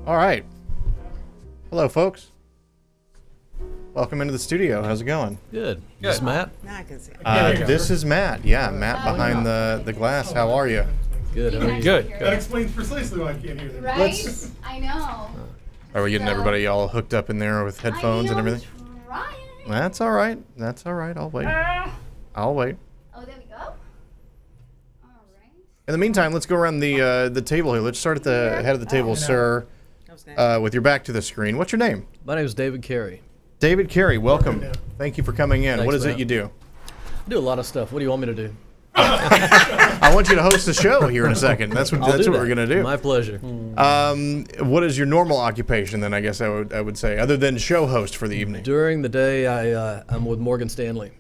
All right. Hello, folks. Welcome into the studio. How's it going? Good. This is Matt. Now I can see. This is Matt. Yeah, Matt behind the glass. How are you? Good. How are you? Good. That explains precisely why I can't hear them. Right? I know. Are we getting everybody all hooked up in there with headphones and everything? Trying. That's all right. That's all right. I'll wait. I'll wait. Oh, there we go. All right. In the meantime, let's go around the table here. Let's start at the head of the table, sir. With your back to the screen. What's your name? My name is David Carey. David Carey, welcome. Thank you for coming in. Thanks, what is Matt. it you do? I do a lot of stuff. What do you want me to do? I want you to host the show here in a second. That's what we're gonna do. My pleasure. What is your normal occupation then? I guess I would say, other than show host for the evening. During the day, I'm with Morgan Stanley.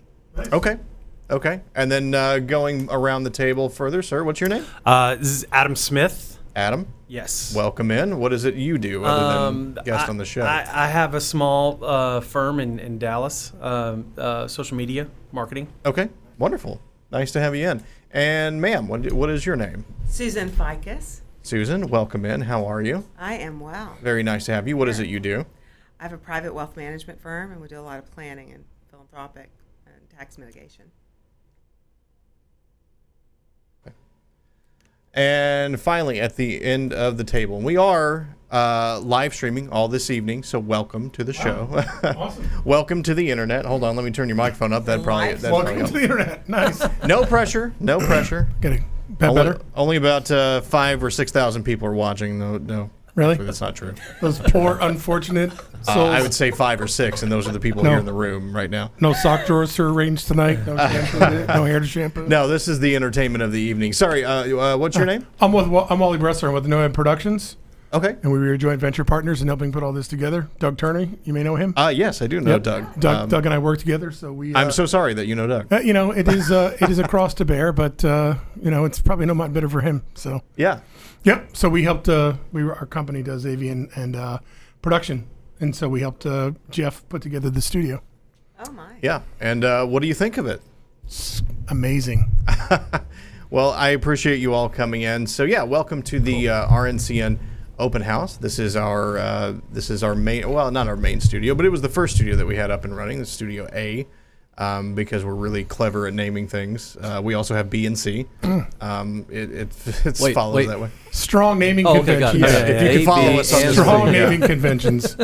Okay. And then going around the table further, sir. What's your name? This is Adam Smith. Adam. Yes. Welcome in. What is it you do other than guest on the show? I have a small firm in Dallas, social media marketing. Okay. Wonderful. Nice to have you in. And ma'am, what is your name? Susan Ficus. Susan, welcome in. How are you? I am well. Very nice to have you. What is it you do? I have a private wealth management firm, and we do a lot of planning and philanthropic and tax mitigation. And finally, at the end of the table, we are live streaming all this evening, so welcome to the show. Awesome. Welcome to the internet. Hold on, let me turn your microphone up. That'd probably Welcome to the internet. Nice. No pressure. No pressure. Getting better. Only about 5,000 or 6,000 people are watching. No. Really? That's not true. Those poor, unfortunate souls. I would say 5 or 6, and those are the people here in the room right now. No sock drawers to arrange tonight. No shampoo. No hair to shampoo. No, this is the entertainment of the evening. Sorry, what's your name? I'm Wally Bressler. I'm with No End Productions. Okay. And we were joint venture partners in helping put all this together. Doug Turner, you may know him. Yes, I do know Doug. Doug and I work together, so we. I'm so sorry that you know Doug. It is a cross to bear, but it's probably no much better for him. So. Yeah. Yep. So we helped. Our company does AV and production, and so we helped Jeff put together the studio. Oh my. Yeah. And what do you think of it? It's amazing. Well, I appreciate you all coming in. So yeah, welcome to the RNCN open house. This is our main. Well, not our main studio, but it was the first studio that we had up and running. The Studio A. Because we're really clever at naming things. We also have B and C. It follows that way. Strong naming Okay, conventions. If you can follow us on this Strong thing, naming conventions.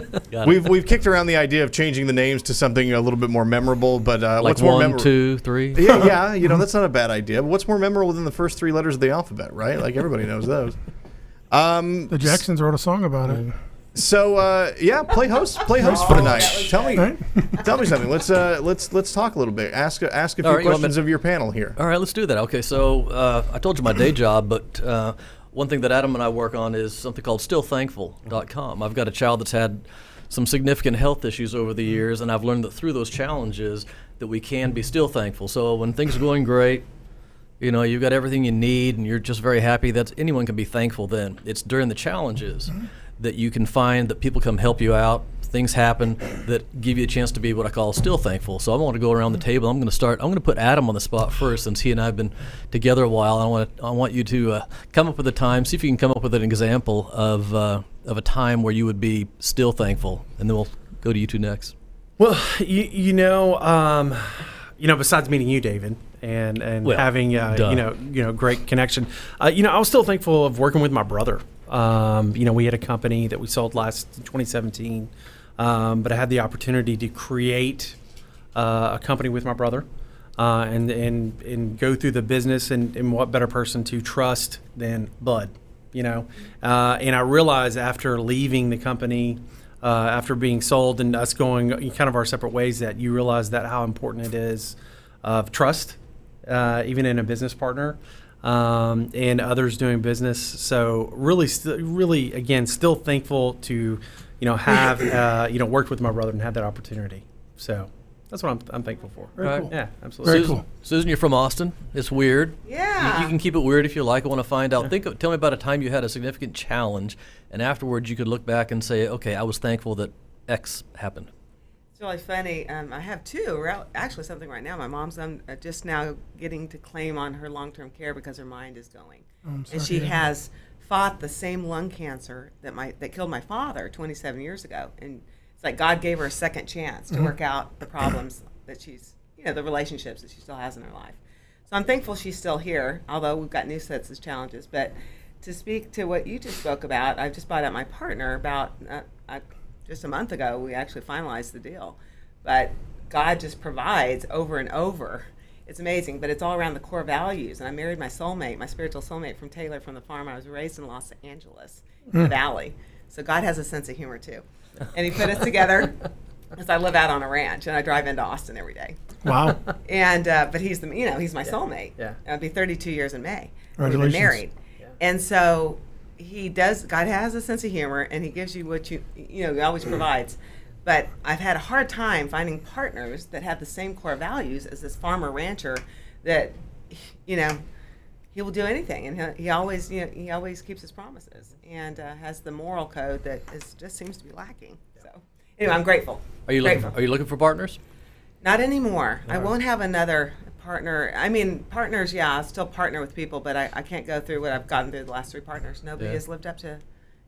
We've kicked around the idea of changing the names to something a little bit more memorable. But Like what's more 1, memorable? 2, 3. Yeah, that's not a bad idea. But what's more memorable than the first 3 letters of the alphabet, right? Like everybody knows those. The Jacksons wrote a song about it. So play host for tonight. Tell me something. Let's talk a little bit. Ask a few questions of your panel here. All right, let's do that. Okay, so I told you my day job, but one thing that Adam and I work on is something called stillthankful.com. I've got a child that's had some significant health issues over the years, and I've learned that through those challenges that we can be still thankful. So when things are going great, you've got everything you need, and you're just very happy. Anyone can be thankful then. It's during the challenges that you can find that people come help you out, things happen that give you a chance to be what I call still thankful. So I want to go around the table. I'm going to put Adam on the spot first, since he and I have been together a while. I want you to come up with a time, see if you can come up with an example of a time where you would be still thankful, and then we'll go to you two next. Well, besides meeting you, David, and having great connection, I was still thankful of working with my brother. We had a company that we sold last 2017, but I had the opportunity to create a company with my brother, and go through the business, and what better person to trust than Bud, and I realized after leaving the company, after being sold and us going kind of our separate ways, that you realize that how important it is of trust even in a business partner, and others doing business. So really, again, still thankful to, have, worked with my brother and had that opportunity. So that's what I'm thankful for. Very cool. Yeah, absolutely. Very cool. Susan, you're from Austin. It's weird. Yeah. You can keep it weird if you like. I want to find out. Tell me about a time you had a significant challenge, and afterwards you could look back and say, okay, I was thankful that X happened. It's really funny. I have two. Actually, something right now. My mom's just now getting to claim on her long-term care because her mind is going. And she has fought the same lung cancer that killed my father 27 years ago. And it's like God gave her a second chance to work out the problems that she's, the relationships that she still has in her life. So I'm thankful she's still here, although we've got new sets of challenges. But to speak to what you just spoke about, I just bought out my partner about just a month ago. We actually finalized the deal. But God just provides over and over. It's amazing, but it's all around the core values. And I married my soulmate, my spiritual soulmate from Taylor, from the farm. I was raised in Los Angeles, in the Valley. So God has a sense of humor too. And he put us together because I live out on a ranch and I drive into Austin every day. Wow. And but he's he's my soulmate. Yeah. It'll be 32 years in May. We've Congratulations. been married. Yeah. And so God has a sense of humor, and he gives you what he always provides. But I've had a hard time finding partners that have the same core values as this farmer rancher that, he will do anything, and he always keeps his promises, and has the moral code that just seems to be lacking. So anyway, I'm grateful. Are you looking for partners? Not anymore. I won't have another partner. I mean, partners, yeah, I'll still partner with people, but I can't go through what I've gotten through the last 3 partners. Nobody has lived up to,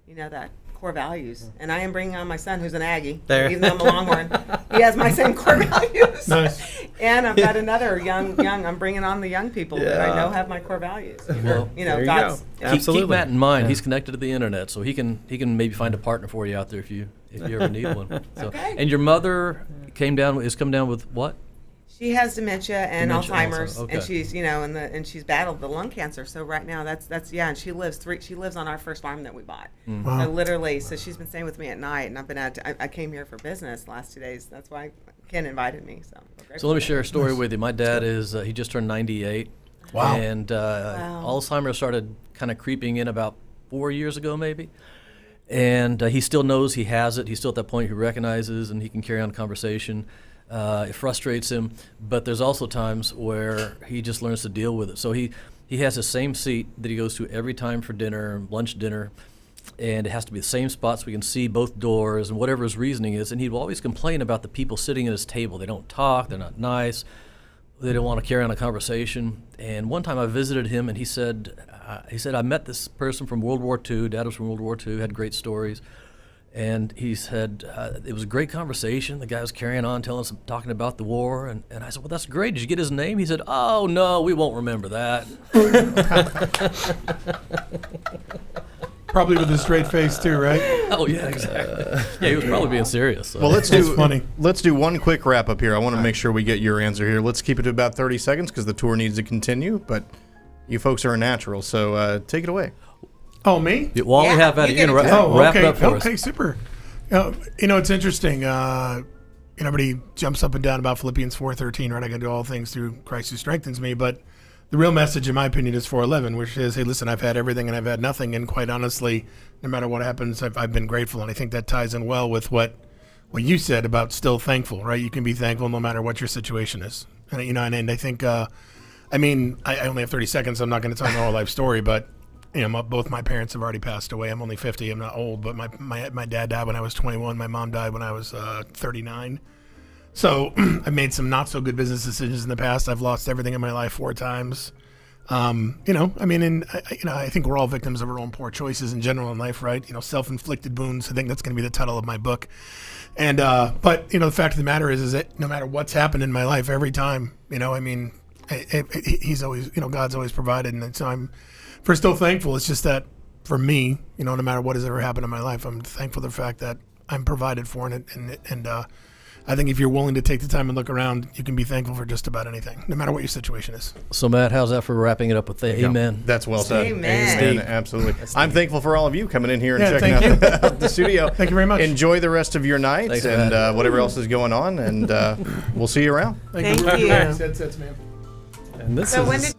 that core values. And I am bringing on my son, who's an Aggie. There. Even though I'm a Longhorn, he has my same core values. Nice. And I've got another young. I'm bringing on the young people that I know have my core values. Well, there you God's. go. Keep Absolutely. Matt in mind. He's connected to the internet, so he can maybe find a partner for you out there if you ever need one. So, Okay. And your mother is come down with what? She has dementia and Dementia Alzheimer's, also, okay. and she's and she's battled the lung cancer. So right now that's and she lives on our first farm that we bought. Wow. So literally, so she's been staying with me at night, and I've been I came here for business the last 2 days. That's why Ken invited me. So let me share a story with you. My dad he just turned 98. Wow. And Alzheimer's started kind of creeping in about 4 years ago, maybe. And he still knows he has it. He's still at that point he recognizes and he can carry on a conversation. It frustrates him, but there's also times where he just learns to deal with it. So he has the same seat that he goes to every time for dinner, lunch, dinner, and it has to be the same spot so we can see both doors and whatever his reasoning is. And he'd always complain about the people sitting at his table. They don't talk, they're not nice, they don't want to carry on a conversation. And one time I visited him, and he said, I met this person from World War II. Dad was from World War II, had great stories. And he said, it was a great conversation. The guy was carrying on, talking about the war. And I said, well, that's great. Did you get his name? He said, oh, no, we won't remember that. Probably with a straight face too, right? Oh, yeah, exactly. Yeah, he was probably being serious. So. Well, let's do one quick wrap up here. I want to make sure we get your answer here. Let's keep it to about 30 seconds because the tour needs to continue. But you folks are a natural, so take it away. Oh, me? While we have that, you know, wrap it up for us. Okay, super. It's interesting. Everybody jumps up and down about Philippians 4:13, right? I can do all things through Christ who strengthens me. But the real message, in my opinion, is 4:11, which is, hey, listen, I've had everything and I've had nothing. And quite honestly, no matter what happens, I've been grateful. And I think that ties in well with what you said about still thankful, right? You can be thankful no matter what your situation is. And, and I think, I only have 30 seconds, so I'm not going to tell my whole life story, but both my parents have already passed away. I'm only 50. I'm not old, but my dad died when I was 21. My mom died when I was 39. So I've made some not so good business decisions in the past. I've lost everything in my life 4 times. I think we're all victims of our own poor choices in general in life, right? Self-inflicted wounds. I think that's going to be the title of my book. And but the fact of the matter is that no matter what's happened in my life, every time, he's always, God's always provided, and so I'm still thankful. It's just that for me, no matter what has ever happened in my life, I'm thankful for the fact that I'm provided for, and I think if you're willing to take the time and look around, you can be thankful for just about anything, no matter what your situation is. So, Matt, how's that for wrapping it up with the amen? That's well said. Amen. Absolutely. I'm thankful for all of you coming in here and checking out the studio. Thank you very much. Enjoy the rest of your night. Thanks, and whatever else is going on, and we'll see you around. Thank you. Headsets, man. And this So is when did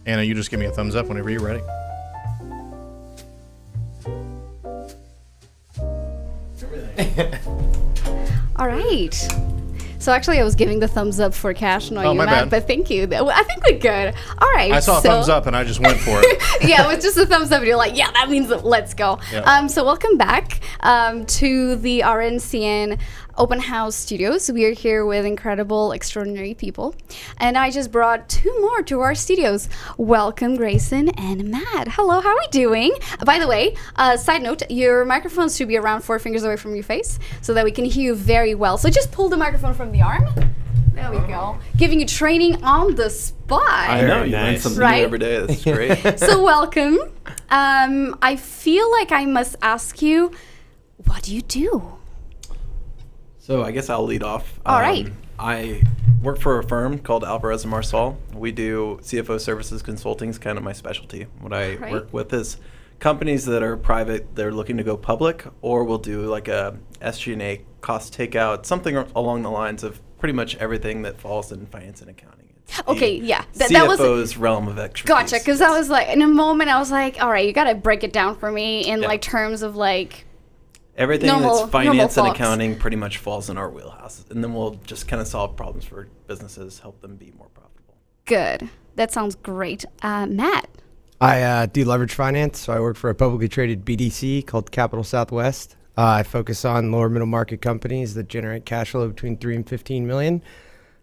Anna, you just give me a thumbs up whenever you're ready. All right. So actually, I was giving the thumbs up for Cash, not Oh, you, my Matt. bad. But thank you. I think we're good. All right. I saw a thumbs up and I just went for it. Yeah, it was just a thumbs up, and you're like, yeah, that means let's go. Yeah. So welcome back to the RNCN Open House Studios. We are here with incredible, extraordinary people, and I just brought two more to our studios. Welcome, Grayson and Matt. Hello, how are we doing? By the way, side note, your microphones should be around 4 fingers away from your face so that we can hear you very well. So just pull the microphone from the arm. There we go. Giving you training on the spot. I know, you learn something Right? new every day. That's great. So welcome. I feel like I must ask you, what do you do? So I guess I'll lead off. All right. I work for a firm called Alvarez & Marsal. We do CFO services consulting is kind of my specialty. What I Right. work with is companies that are private, they're looking to go public, or we'll do like a SG&A cost takeout, something along the lines of pretty much everything that falls in finance and accounting. It's the Okay, yeah. CFO's That was realm of expertise. gotcha. Because I was like, in a moment, I was like, all right, you gotta break it down for me in Yeah. like terms of like. Everything Normal- that's finance normal and folks. accounting pretty much falls in our wheelhouse. And then we'll just kind of solve problems for businesses, help them be more profitable. Good. That sounds great. Matt. I do leverage finance, so I work for a publicly traded BDC called Capital Southwest. I focus on lower middle market companies that generate cash flow between 3 and 15 million.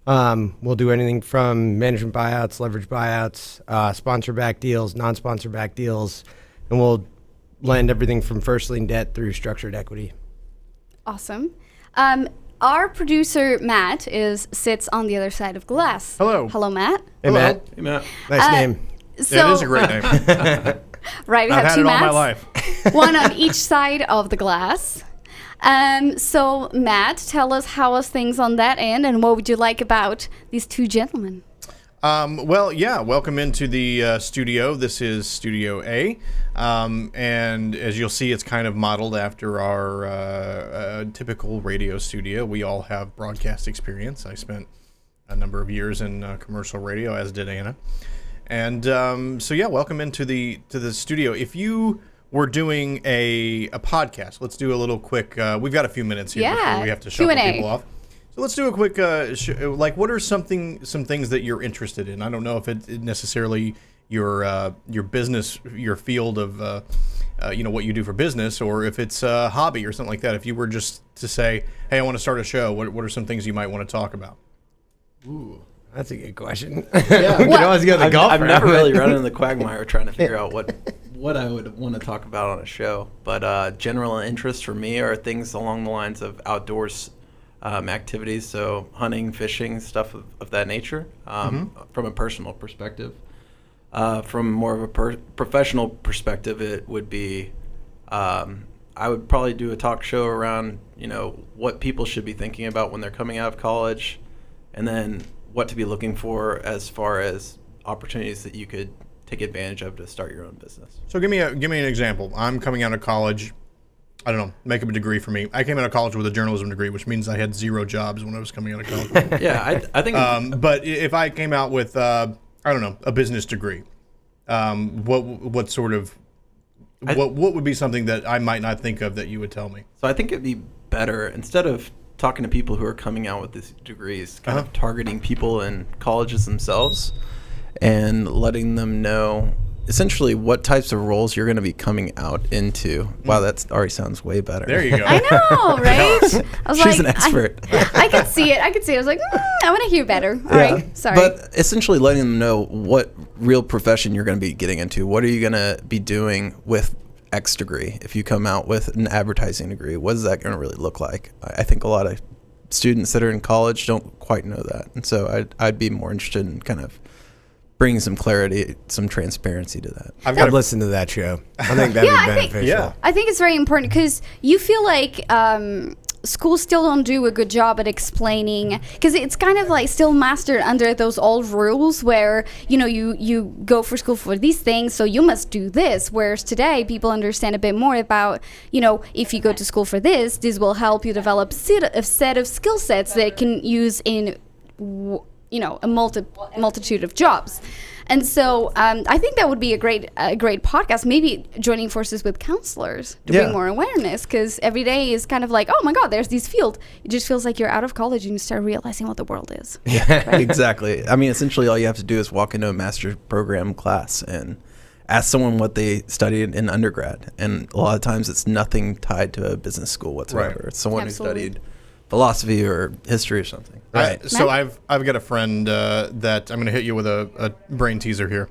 We'll do anything from management buyouts, leverage buyouts, sponsor-backed deals, non-sponsor backed deals, and we'll lend everything from first lien debt through structured equity. Awesome. Our producer Matt sits on the other side of glass. Hello. Hello, Matt. Hey, Matt. Hey, Matt. Nice name. So, Yeah, it is a great name. right, we I've have had two it all Matts. my life. One on each side of the glass. So Matt, tell us how was things on that end, and what would you like about these two gentlemen? Well, yeah, welcome into the studio. This is Studio A. And as you'll see, it's kind of modeled after our typical radio studio. We all have broadcast experience. I spent a number of years in commercial radio, as did Anna. And so, yeah, welcome into the studio. If you were doing a podcast, let's do a little quick. We've got a few minutes here before we have to shuffle Q&A. people off. So let's do a quick, like, what are some things that you're interested in? I don't know if it necessarily your business, your field of, what you do for business, or if it's a hobby or something like that. If you were just to say, hey, I want to start a show, what are some things you might want to talk about? Ooh, that's a good question. Yeah, we could always go to the golf I've round. never really run in the quagmire trying to figure out what I would want to talk about on a show. But general interest for me are things along the lines of outdoors activities, so hunting, fishing, stuff of that nature, from a personal perspective. From more of a professional perspective, it would be, I would probably do a talk show around, what people should be thinking about when they're coming out of college, and then what to be looking for as far as opportunities that you could take advantage of to start your own business. So give me an example. I'm coming out of college. I don't know, make up a degree for me. I came out of college with a journalism degree, which means I had 0 jobs when I was coming out of college. Yeah, I think. But if I came out with, I don't know, a business degree, what sort of, what would be something that I might not think of that you would tell me? So I think it'd be better, instead of talking to people who are coming out with these degrees, kind of targeting people in colleges themselves and letting them know essentially what types of roles you're going to be coming out into. Wow, that already sounds way better. There you go. I know, right? I was She's an expert. I could see it. I was like, I want to hear better. All right, sorry. But essentially letting them know what real profession you're going to be getting into. What are you going to be doing with X degree? If you come out with an advertising degree, what is that going to really look like? I think a lot of students that are in college don't quite know that. And so I'd be more interested in kind of bringing some clarity, some transparency to that. I'd listen to that show. I think that'd be beneficial. I think it's very important because you feel like schools still don't do a good job at explaining, because it's kind of like still mastered under those old rules where you go for school for these things, so you must do this, whereas today people understand a bit more about if you go to school for this will help you develop a set of skill sets that can use in a multitude of jobs. And so I think that would be a great podcast, maybe joining forces with counselors to bring more awareness, because every day is kind of like, oh my God, there's this field. It just feels like you're out of college and you start realizing what the world is. Yeah, right? Exactly. I mean, essentially all you have to do is walk into a master's program class and ask someone what they studied in undergrad. And a lot of times it's nothing tied to a business school whatsoever. Right. It's someone who studied philosophy or history or something. Right. So I've got a friend that I'm going to hit you with a brain teaser here.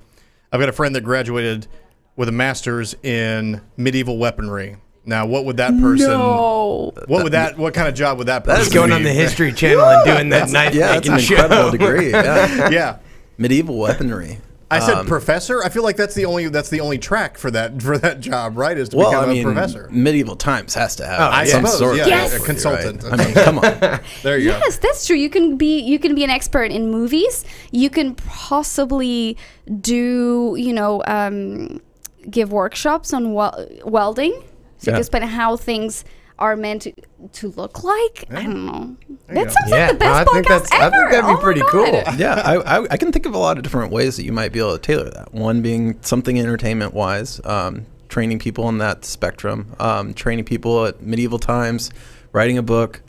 I've got a friend that graduated with a master's in medieval weaponry. Now, what would that person? No. What kind of job would that person? That's going on the History Channel and doing that knife making that's an incredible degree. Yeah. Yeah. Medieval weaponry. I said professor. I feel like that's the only track for that job, right? Is to become a professor. Medieval times has to have some suppose, sort of a consultant. Right? I mean, come on. There you go. Yes, that's true. You can be an expert in movies. You can possibly do give workshops on welding. So you can explain how things are meant to look like. I don't know. That sounds like the best podcast ever. I think that'd be pretty cool. Yeah, I can think of a lot of different ways that you might be able to tailor that. One being something entertainment-wise, training people on that spectrum, training people at medieval times, writing a book.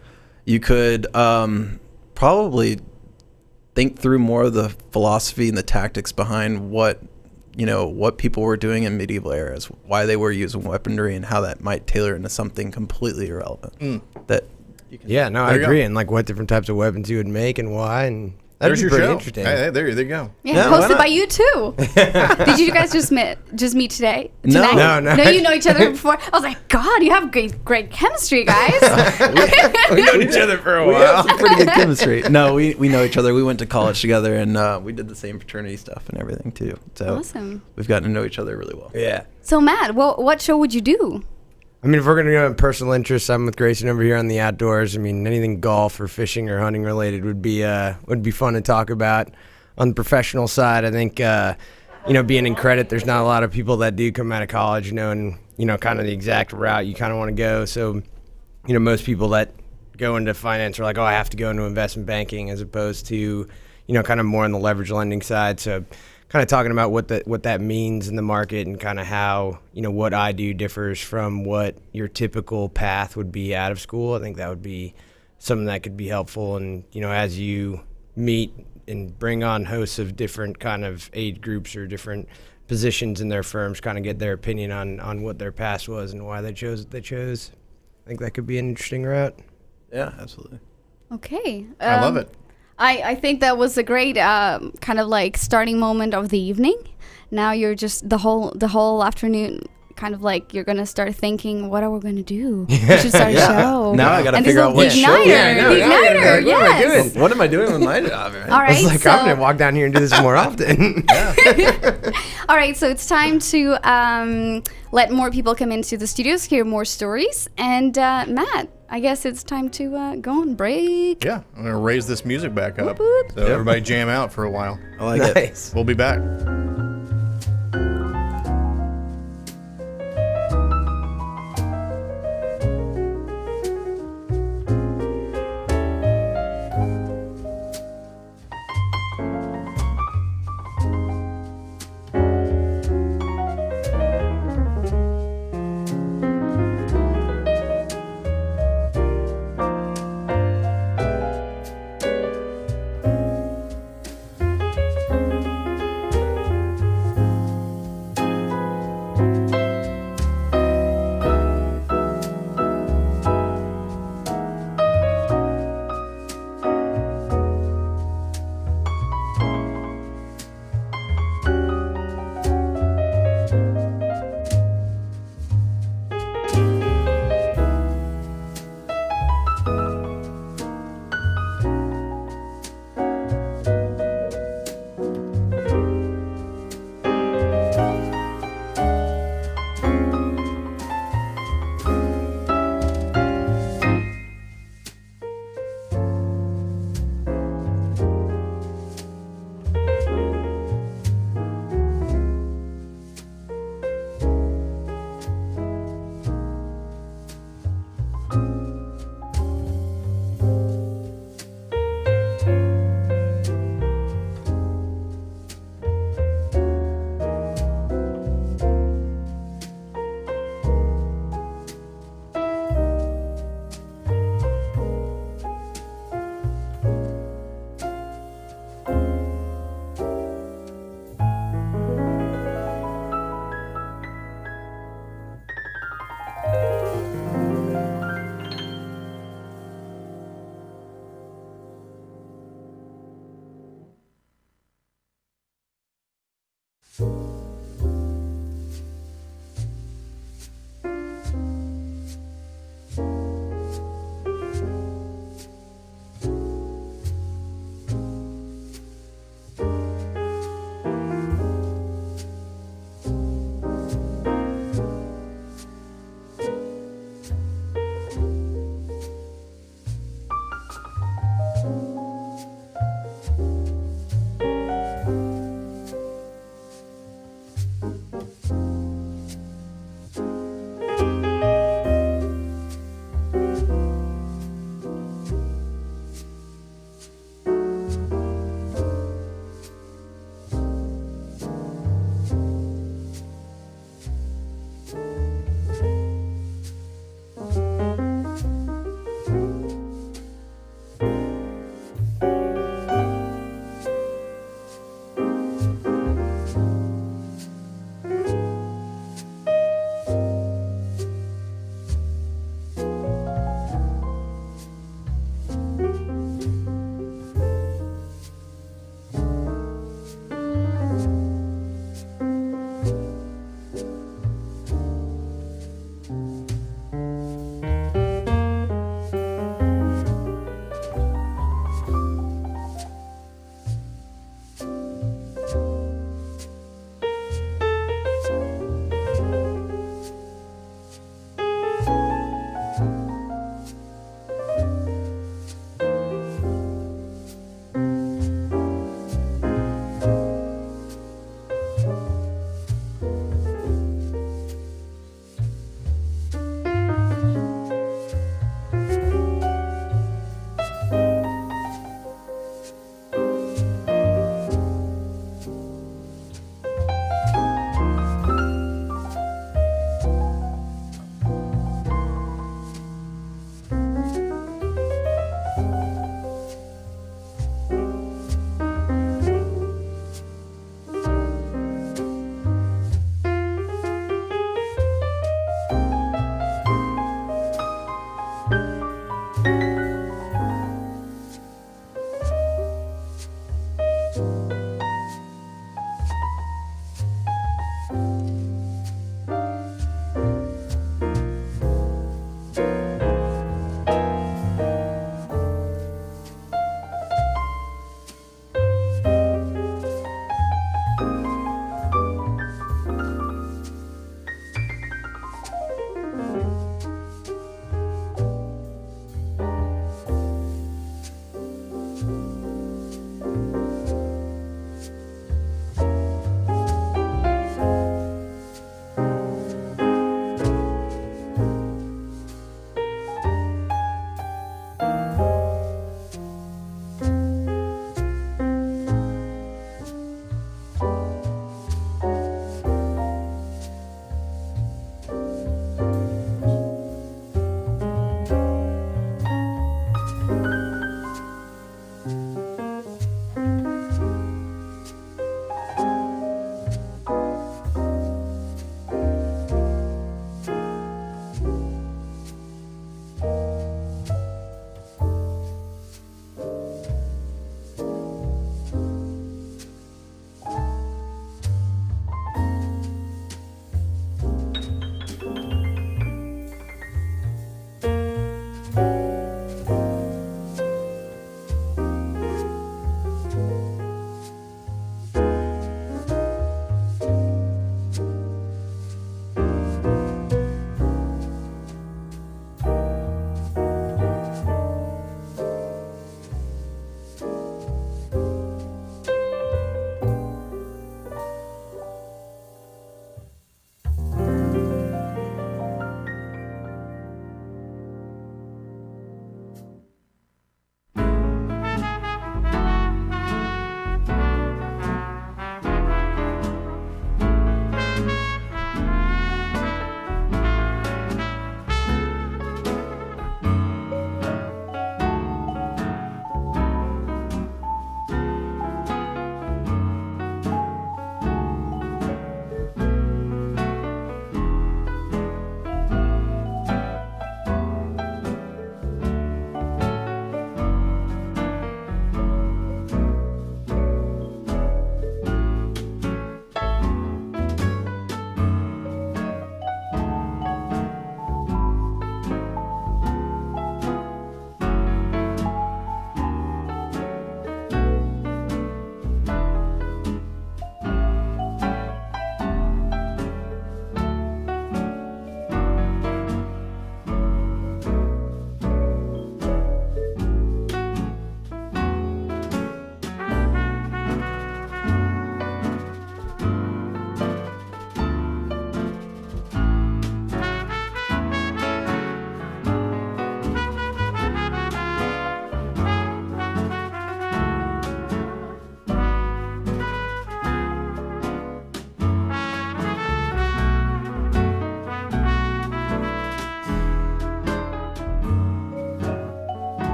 You could probably think through more of the philosophy and the tactics behind what people were doing in medieval eras, why they were using weaponry, and how that might tailor into something completely irrelevant. That you can I agree. And like what different types of weapons you would make and why, and there's your show. Interesting. Hey, there you go. Yeah, hosted by you too. Did you guys just meet today? No. No, you know each other before. I was like, God, you have great chemistry, guys. We've known each other for a while. We have some pretty good chemistry. No, we know each other. We went to college together, and we did the same fraternity stuff and everything too. So awesome. We've gotten to know each other really well. Yeah. So Matt, what show would you do? I mean, if we're going to go in personal interests, I'm with Grayson over here on the outdoors. I mean, anything golf or fishing or hunting related would be fun to talk about. On the professional side, I think, being in credit, there's not a lot of people that do come out of college, and, kind of the exact route you kind of want to go. So, most people that go into finance are like, oh, I have to go into investment banking, as opposed to, kind of more on the leverage lending side. So kind of talking about what that means in the market, and kind of how, what I do differs from what your typical path would be out of school. I think that would be something that could be helpful. And, as you meet and bring on hosts of different kind of age groups or different positions in their firms, kind of get their opinion on what their past was and why they chose what they chose. I think that could be an interesting route. Yeah, absolutely. Okay. I love it. I think that was a great kind of like starting moment of the evening. Now you're just the whole afternoon kind of like you're gonna start thinking, what are we gonna do? We should start a show. Now I gotta figure out what show. Igniter, yes. What am I doing with my job? All right, I was like, I'm gonna walk down here and do this more often. All right, so it's time to let more people come into the studios, hear more stories, and Matt, I guess it's time to go on break. Yeah, I'm going to raise this music back up. Whoop, whoop. So everybody jam out for a while. I like it. We'll be back.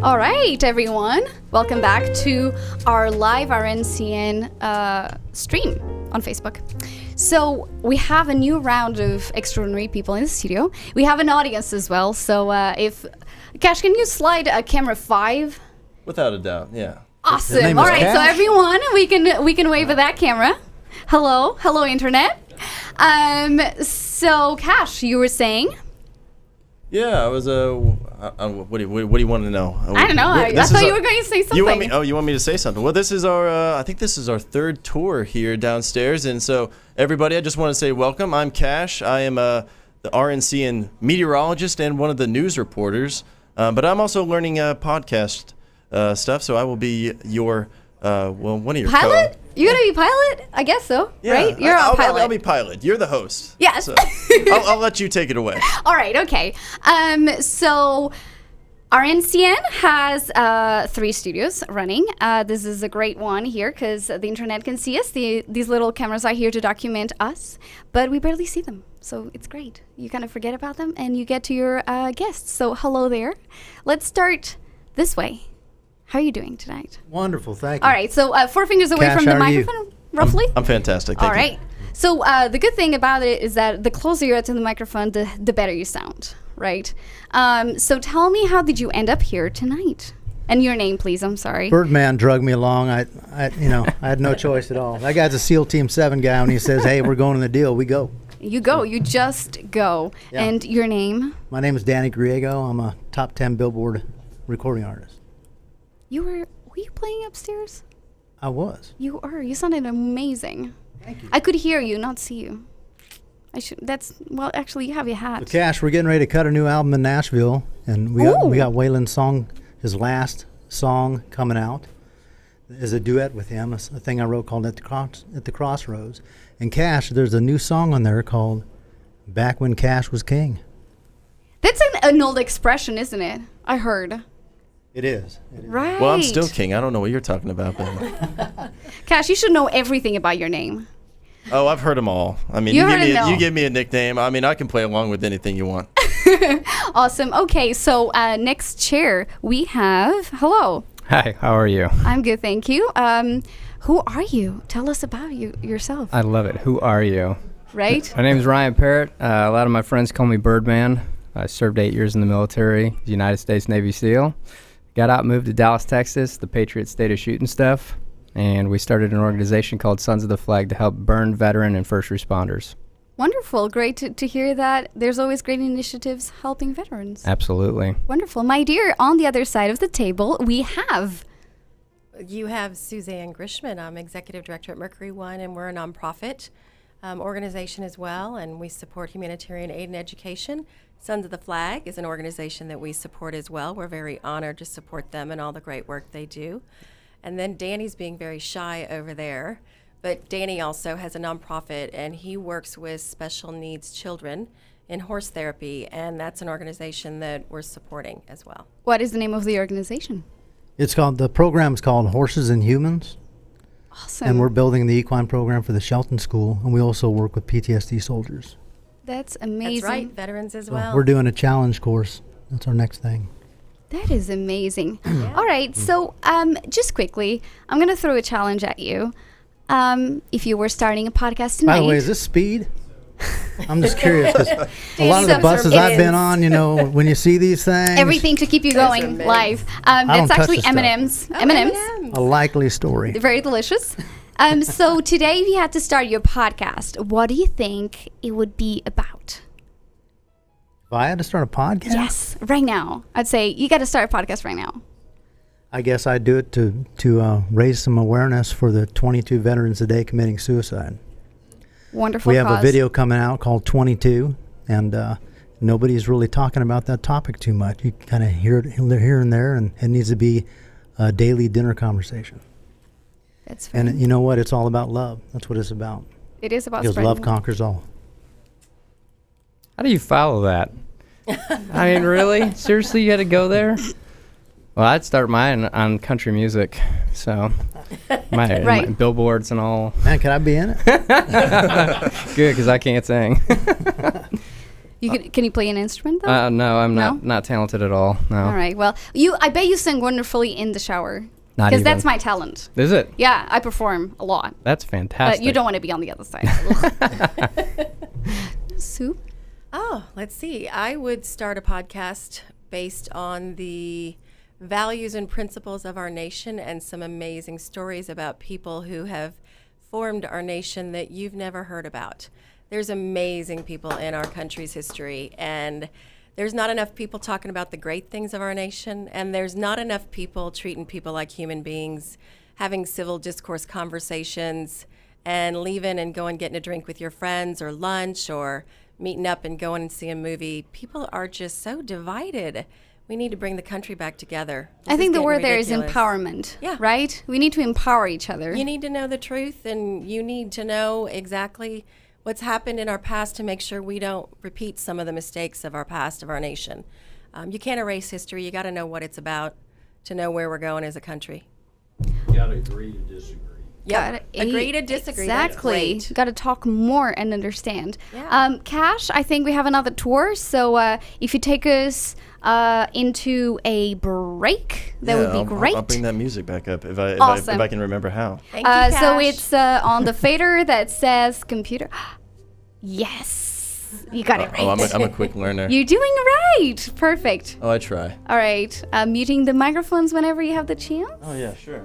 All right, everyone. Welcome back to our live RNCN stream on Facebook. So we have a new round of extraordinary people in the studio. We have an audience as well. So if Cash, can you slide camera 5? Without a doubt, yeah. Awesome. All right, so everyone, we can wave at that camera. Hello, internet. So Cash, you were saying? Yeah, I was what do you want to know? I don't know. I thought you were going to say something. You want me to say something? Well, this is our I think this is our 3rd tour here downstairs, and so everybody, I just want to say welcome. I'm Cash. I am the RNCN meteorologist and one of the news reporters, but I'm also learning podcast stuff. So I will be your one of your pilot. You're gonna be pilot? I guess so, yeah, right? You're a pilot. I'll be pilot. You're the host. Yes. So I'll let you take it away. All right. Okay. So RNCN has 3 studios running. This is a great one here because the internet can see us. These little cameras are here to document us, but we barely see them. So it's great. You kind of forget about them and you get to your guests. So hello there. Let's start this way. How are you doing tonight? Wonderful, thank you. All right, so 4 fingers away Cash, from the how are you? microphone, roughly? I'm fantastic. Thank All right. you. So the good thing about it is that the closer you are to the microphone, the better you sound, right? So tell me, how did you end up here tonight? And your name, please. I'm sorry. Birdman drug me along. I had no choice at all. That guy's a SEAL Team 7 guy. When he says, "Hey, we're going to the deal," we go. You go. You just go. Yeah. And your name? My name is Danny Griego. I'm a top 10 Billboard recording artist. Were you playing upstairs? I was. You are. You sounded amazing. Thank you. I could hear you, not see you. Well, actually, you have your hat. But Cash, we're getting ready to cut a new album in Nashville, and we got Waylon's song, his last song, coming out. Is a duet with him, a thing I wrote called At the Crossroads. And Cash, there's a new song on there called Back When Cash Was King. That's an old expression, isn't it? I heard. It is. Right. Well, I'm still king. I don't know what you're talking about, Ben. Cash, you should know everything about your name. Oh, I've heard them all. I mean, you give me a nickname. I mean, I can play along with anything you want. Awesome. Okay, so next chair we have. Hello. Hi. How are you? I'm good, thank you. Who are you? Tell us about yourself. I love it. Who are you? Right. My name is Ryan Parrott. A lot of my friends call me Birdman. I served 8 years in the military, United States Navy SEAL. Got out, moved to Dallas, Texas, the Patriot state of shooting stuff, and we started an organization called Sons of the Flag to help burn, veteran, and first responders. Wonderful. Great to hear that there's always great initiatives helping veterans. Absolutely. Wonderful. My dear, on the other side of the table, we have... You have Suzanne Grishman. I'm Executive Director at Mercury One, and we're a nonprofit organization as well, and we support humanitarian aid and education. Sons of the Flag is an organization that we support as well. We're very honored to support them and all the great work they do. And then Danny's being very shy over there, but Danny also has a nonprofit, and he works with special needs children in horse therapy, and that's an organization that we're supporting as well. What is the name of the organization? The program's called Horses and Humans. Awesome. And we're building the equine program for the Shelton School, and we also work with PTSD soldiers. That's amazing. That's right, veterans as well. We're doing a challenge course. That's our next thing. That is amazing. Yeah. All right, so just quickly, I'm going to throw a challenge at you. If you were starting a podcast tonight. By the way, is this speed? I'm just curious because a lot of the buses I've been on, when you see these things, everything to keep you going live. That's actually M&Ms. M&Ms. A likely story. Very delicious. So today, if you had to start your podcast, what do you think it would be about? If I had to start a podcast? Yes, right now. I'd say you got to start a podcast right now. I guess I'd do it to raise some awareness for the 22 veterans a day committing suicide. Wonderful. We have a video coming out called 22, and nobody's really talking about that topic too much. You kind of hear it here and there, and it needs to be a daily dinner conversation. That's fair. And you know what? It's all about love. That's what it's about. It is about because love conquers all. How do you follow that? I mean, really? Seriously, you had to go there? Well, I'd start mine on country music, so my billboards and all. Man, can I be in it? Good, because I can't sing. Can you play an instrument though? No, I'm not talented at all. No. All right. Well, I bet you sing wonderfully in the shower. Not Because even. that's my talent. Is it? Yeah, I perform a lot. That's fantastic. But you don't want to be on the other side. Sue? Oh, let's see. I would start a podcast based on the values and principles of our nation and some amazing stories about people who have formed our nation that you've never heard about. There's amazing people in our country's history, and there's not enough people talking about the great things of our nation, and there's not enough people treating people like human beings, having civil discourse conversations, and leaving and going getting a drink with your friends or lunch or meeting up and going and seeing a movie. People are just so divided. We need to bring the country back together. I think the word there is ridiculous. empowerment. Yeah. Right? We need to empower each other. You need to know the truth, and you need to know exactly what's happened in our past to make sure we don't repeat some of the mistakes of our past, of our nation. You can't erase history. You got to know what it's about to know where we're going as a country. You got to agree to disagree. Yeah, agree to disagree. Exactly. Got to talk more and understand. Yeah. Cash, I think we have another tour. So if you take us into a break, that would be great. I'll bring that music back up if I can remember how. Thank you, Cash. So it's on the fader that says computer. Yes, you got it right. Oh, I'm a quick learner. You're doing right. Perfect. Oh, I try. All right. Muting the microphones whenever you have the chance. Oh, yeah, sure.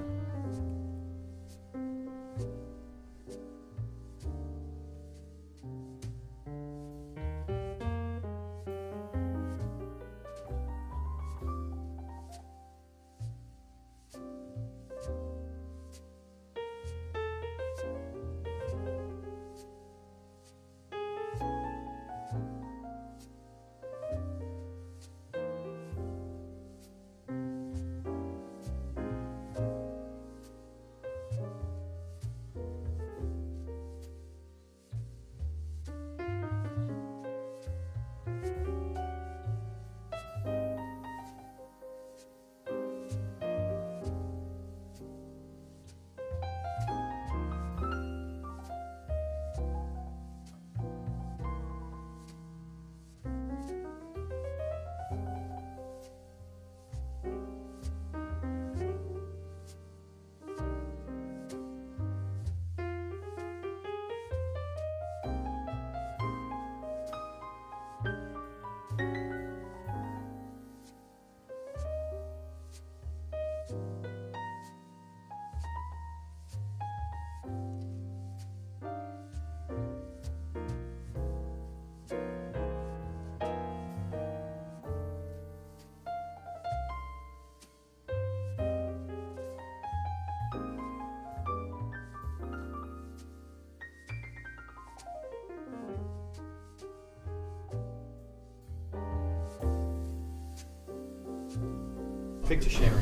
Picture sharing.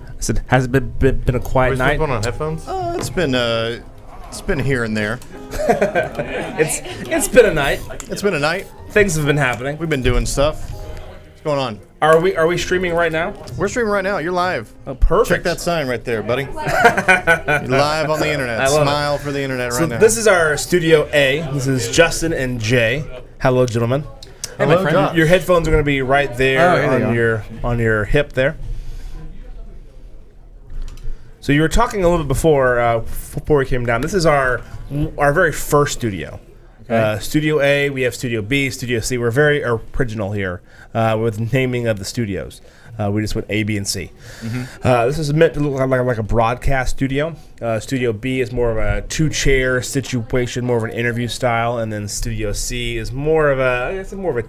I said, has it been a quiet night? Put on headphones? It's been here and there. It's been a night. It's been a night. Things have been happening. We've been doing stuff. What's going on? Are we streaming right now? We're streaming right now. You're live. Oh, perfect. Check that sign right there, buddy. You're live on the internet. I love Smile it. For the internet So right now. this is our Studio A. This is Justin and Jay. Hello, gentlemen. Hey, my friend. Your headphones are going to be right there on your hip there. So you were talking a little bit before we came down. This is our very first studio. Okay. Studio A, we have Studio B, Studio C. We're very original here with naming of the studios. We just went A, B, and C. Mm-hmm. This is meant to look like a broadcast studio. Studio B is more of a two-chair situation, more of an interview style, and then Studio C is more of a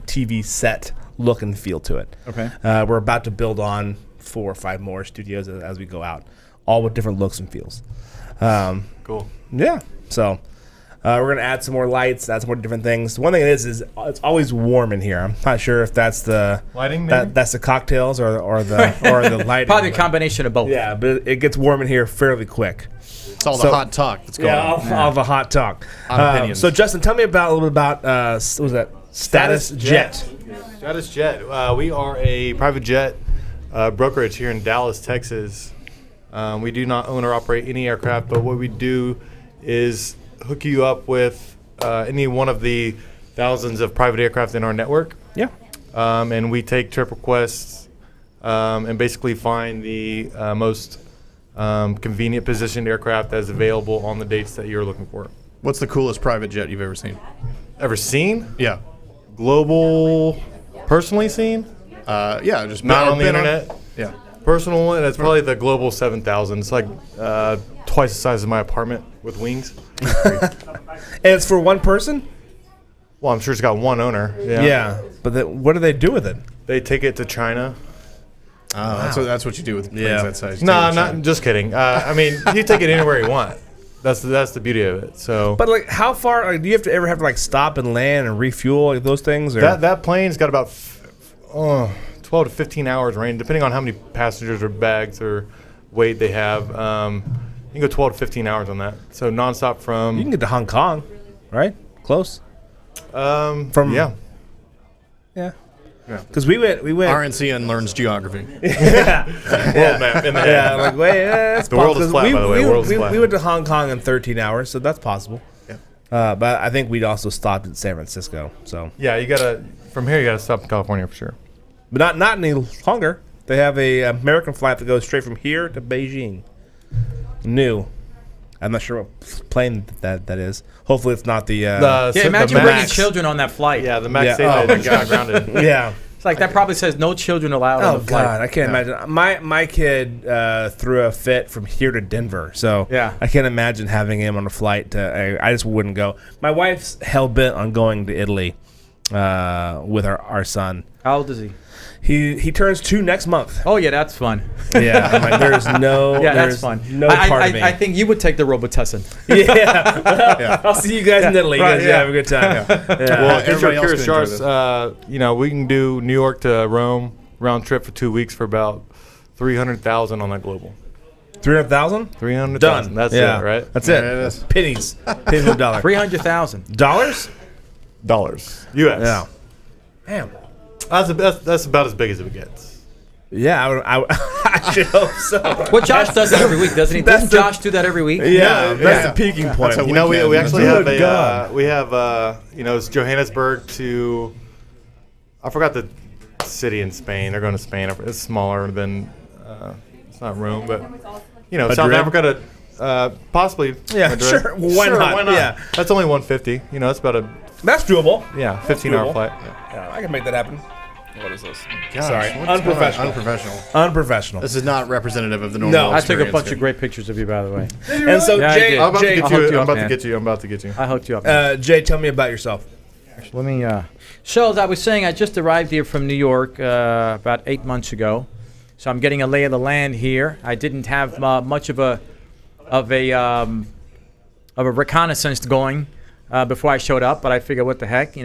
TV set look and feel to it. Okay. We're about to build on 4 or 5 more studios as we go out, all with different looks and feels. Cool. Yeah. So. We're going to add some more lights, add some more different things. One thing is it's always warm in here. I'm not sure if that's the lighting, that's the cocktails or the lighting. Probably a combination of both. Yeah, but it gets warm in here fairly quick. It's all the hot talk that's going on. All the hot talk. Opinions. So Justin, tell me a little bit about what was that? Status Jet. Status Jet. We are a private jet brokerage here in Dallas, Texas. We do not own or operate any aircraft, but what we do is hook you up with any one of the thousands of private aircraft in our network. Yeah. And we take trip requests and basically find the most convenient positioned aircraft that's available on the dates that you're looking for. What's the coolest private jet you've ever seen? Ever seen? Yeah. Global, personally seen? Yeah, just not on the internet. Yeah. Personal, and it's probably the Global 7000. It's like twice the size of my apartment with wings. And it's for one person? Well, I'm sure it's got one owner. Yeah. But what do they do with it? They take it to China. Oh, that's what you do with planes that size. No, not just kidding. I mean, you take it anywhere you want. That's the beauty of it. So, but like, how far? Like, do you have to like stop and land and refuel like those things? Or? That plane's got about 12 to 15 hours range, depending on how many passengers or bags or weight they have. You can go 12 to 15 hours on that. So nonstop from. You can get to Hong Kong, right? Close. From yeah. Because we went. RNCN learns geography. Yeah. World map in the head. Yeah. Like, wait, that's the world is flat, by the way. We went to Hong Kong in 13 hours, so that's possible. Yeah. But I think we'd also stopped in San Francisco. So. Yeah, from here you gotta stop in California for sure. But not any longer. They have a American flight that goes straight from here to Beijing. New. I'm not sure what plane that is. Hopefully it's not the imagine the bringing Max. children on that flight. Yeah, the Max 8 that got grounded. Yeah. It's like that probably says no children allowed on Oh the flight. God, I can't imagine. My kid threw a fit from here to Denver, so Yeah. I can't imagine having him on a flight. I just wouldn't go. My wife's hell bent on going to Italy with our son. How old is he? He turns 2 next month. Oh yeah, that's fun. Yeah, I'm like, there's no. Yeah, there's that's fun. No part of me. I think you would take the Robitussin. Yeah. Well, I'll see you guys in Italy. You guys have a good time. Well, if you're curious, Charles, we can do New York to Rome round trip for 2 weeks for about 300,000 on that global. 300,000? 300,000. Done. That's Yeah. it, right? That's it. Pennies. Pennies of a dollar. 300,000 dollars. Dollars. U.S. Yeah. Damn. That's about as big as it gets. Yeah, I should hope so. Well, Josh does that every week, doesn't he? Doesn't Josh do that every week? Yeah, that's the peaking point. We actually have it's Johannesburg to, I forgot the city in Spain. They're going to Spain. It's smaller than, it's not Rome, but South Africa to possibly. Yeah, Madrid. sure. Why not? Yeah, that's only 150. That's about a. That's doable. Yeah, 15-hour flight. Yeah, I can make that happen. What is this? Gosh, Sorry, unprofessional. Unprofessional. This is not representative of the normal. No, I took a experience bunch here. of great pictures of you, by the way. And so, Yeah, I Jay, did. I'm about to get you. I hooked you up. Jay, tell me about yourself. Let me. So as I was saying, I just arrived here from New York about 8 months ago, so I'm getting a lay of the land here. I didn't have much of a reconnaissance going before I showed up, but I figured, what the heck,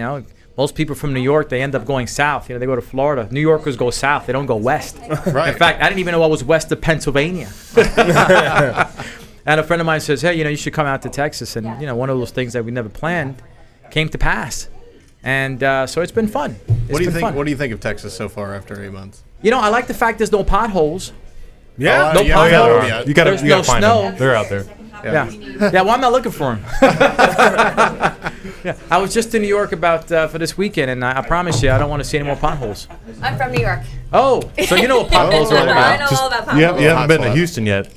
Most people from New York, they end up going south. They go to Florida. New Yorkers go south. They don't go west. Right. In fact, I didn't even know what was west of Pennsylvania. And a friend of mine says, hey, you should come out to Texas. And, one of those things that we never planned came to pass. And so it's been fun. What do you think? What do you think of Texas so far after 8 months? I like the fact there's no potholes. Yeah. No potholes. You got to find snow. them. They're out there. Yeah. Well, I'm not looking for them. Yeah. I was just in New York for this weekend, and I promise you, I don't want to see any more potholes. I'm from New York. Oh, so you know what potholes are all about? I know all about potholes. You haven't been to Houston yet.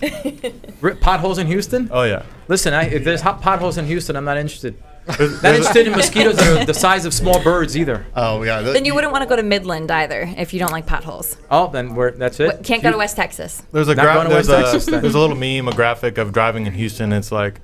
Potholes in Houston? Oh, yeah. Listen, if there's potholes in Houston, I'm not interested. Not interested in mosquitoes that are the size of small birds either. Oh, yeah. Then you wouldn't want to go to Midland either if you don't like potholes. Oh, then that's it. Can't go to West Texas. There's a little meme, a graphic of driving in Houston. It's like,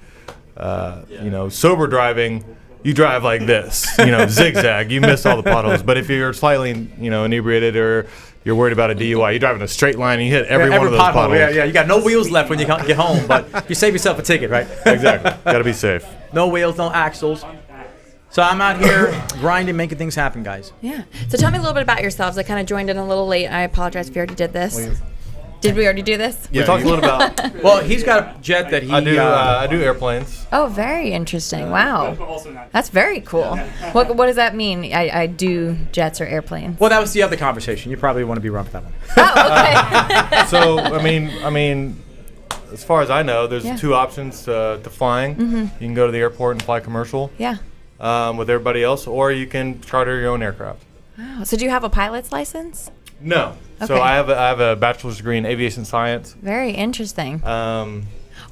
sober driving, you drive like this, zigzag. You miss all the potholes. But if you're slightly, inebriated or you're worried about a DUI, you drive in a straight line and you hit every one of those potholes. Yeah. You got no wheels left when you get home, but you save yourself a ticket, right? Exactly. Got to be safe. No wheels, no axles. So I'm out here grinding, making things happen, guys. Yeah. So tell me a little bit about yourselves. I kind of joined in a little late. I apologize if you already did this. Did we already do this? Yeah, we talked a little about. Well, he's got a jet that he. I do airplanes. Oh, very interesting. Wow. That's very cool. What does that mean? I do jets or airplanes. Well, that was the other conversation. You probably want to be wrong with that one. Oh, okay. So I mean, as far as I know, there's 2 options to flying. Mm-hmm. You can go to the airport and fly commercial. Yeah. with everybody else, or you can charter your own aircraft. Wow. So do you have a pilot's license? No. So Okay. I have a bachelor's degree in aviation science. Very interesting.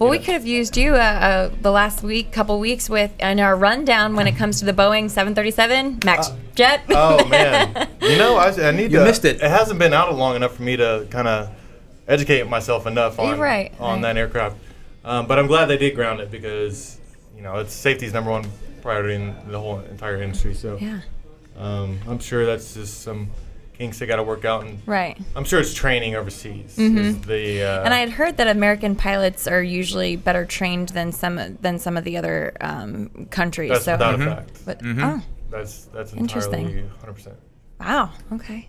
Well, we could have used you the last couple weeks in our rundown when it comes to the Boeing 737 MAX jet. Oh man, I need to. You missed it. It hasn't been out long enough for me to kind of educate myself enough on Right. that aircraft. But I'm glad they did ground it because it's safety is number one priority in the whole entire industry. So yeah, I'm sure that's just some kinks they got to work out, and right. I'm sure it's training overseas. Mm-hmm. And I had heard that American pilots are usually better trained than some of the other countries. That's so, without a fact. But, Oh, that's interesting. entirely 100%. Wow. Okay.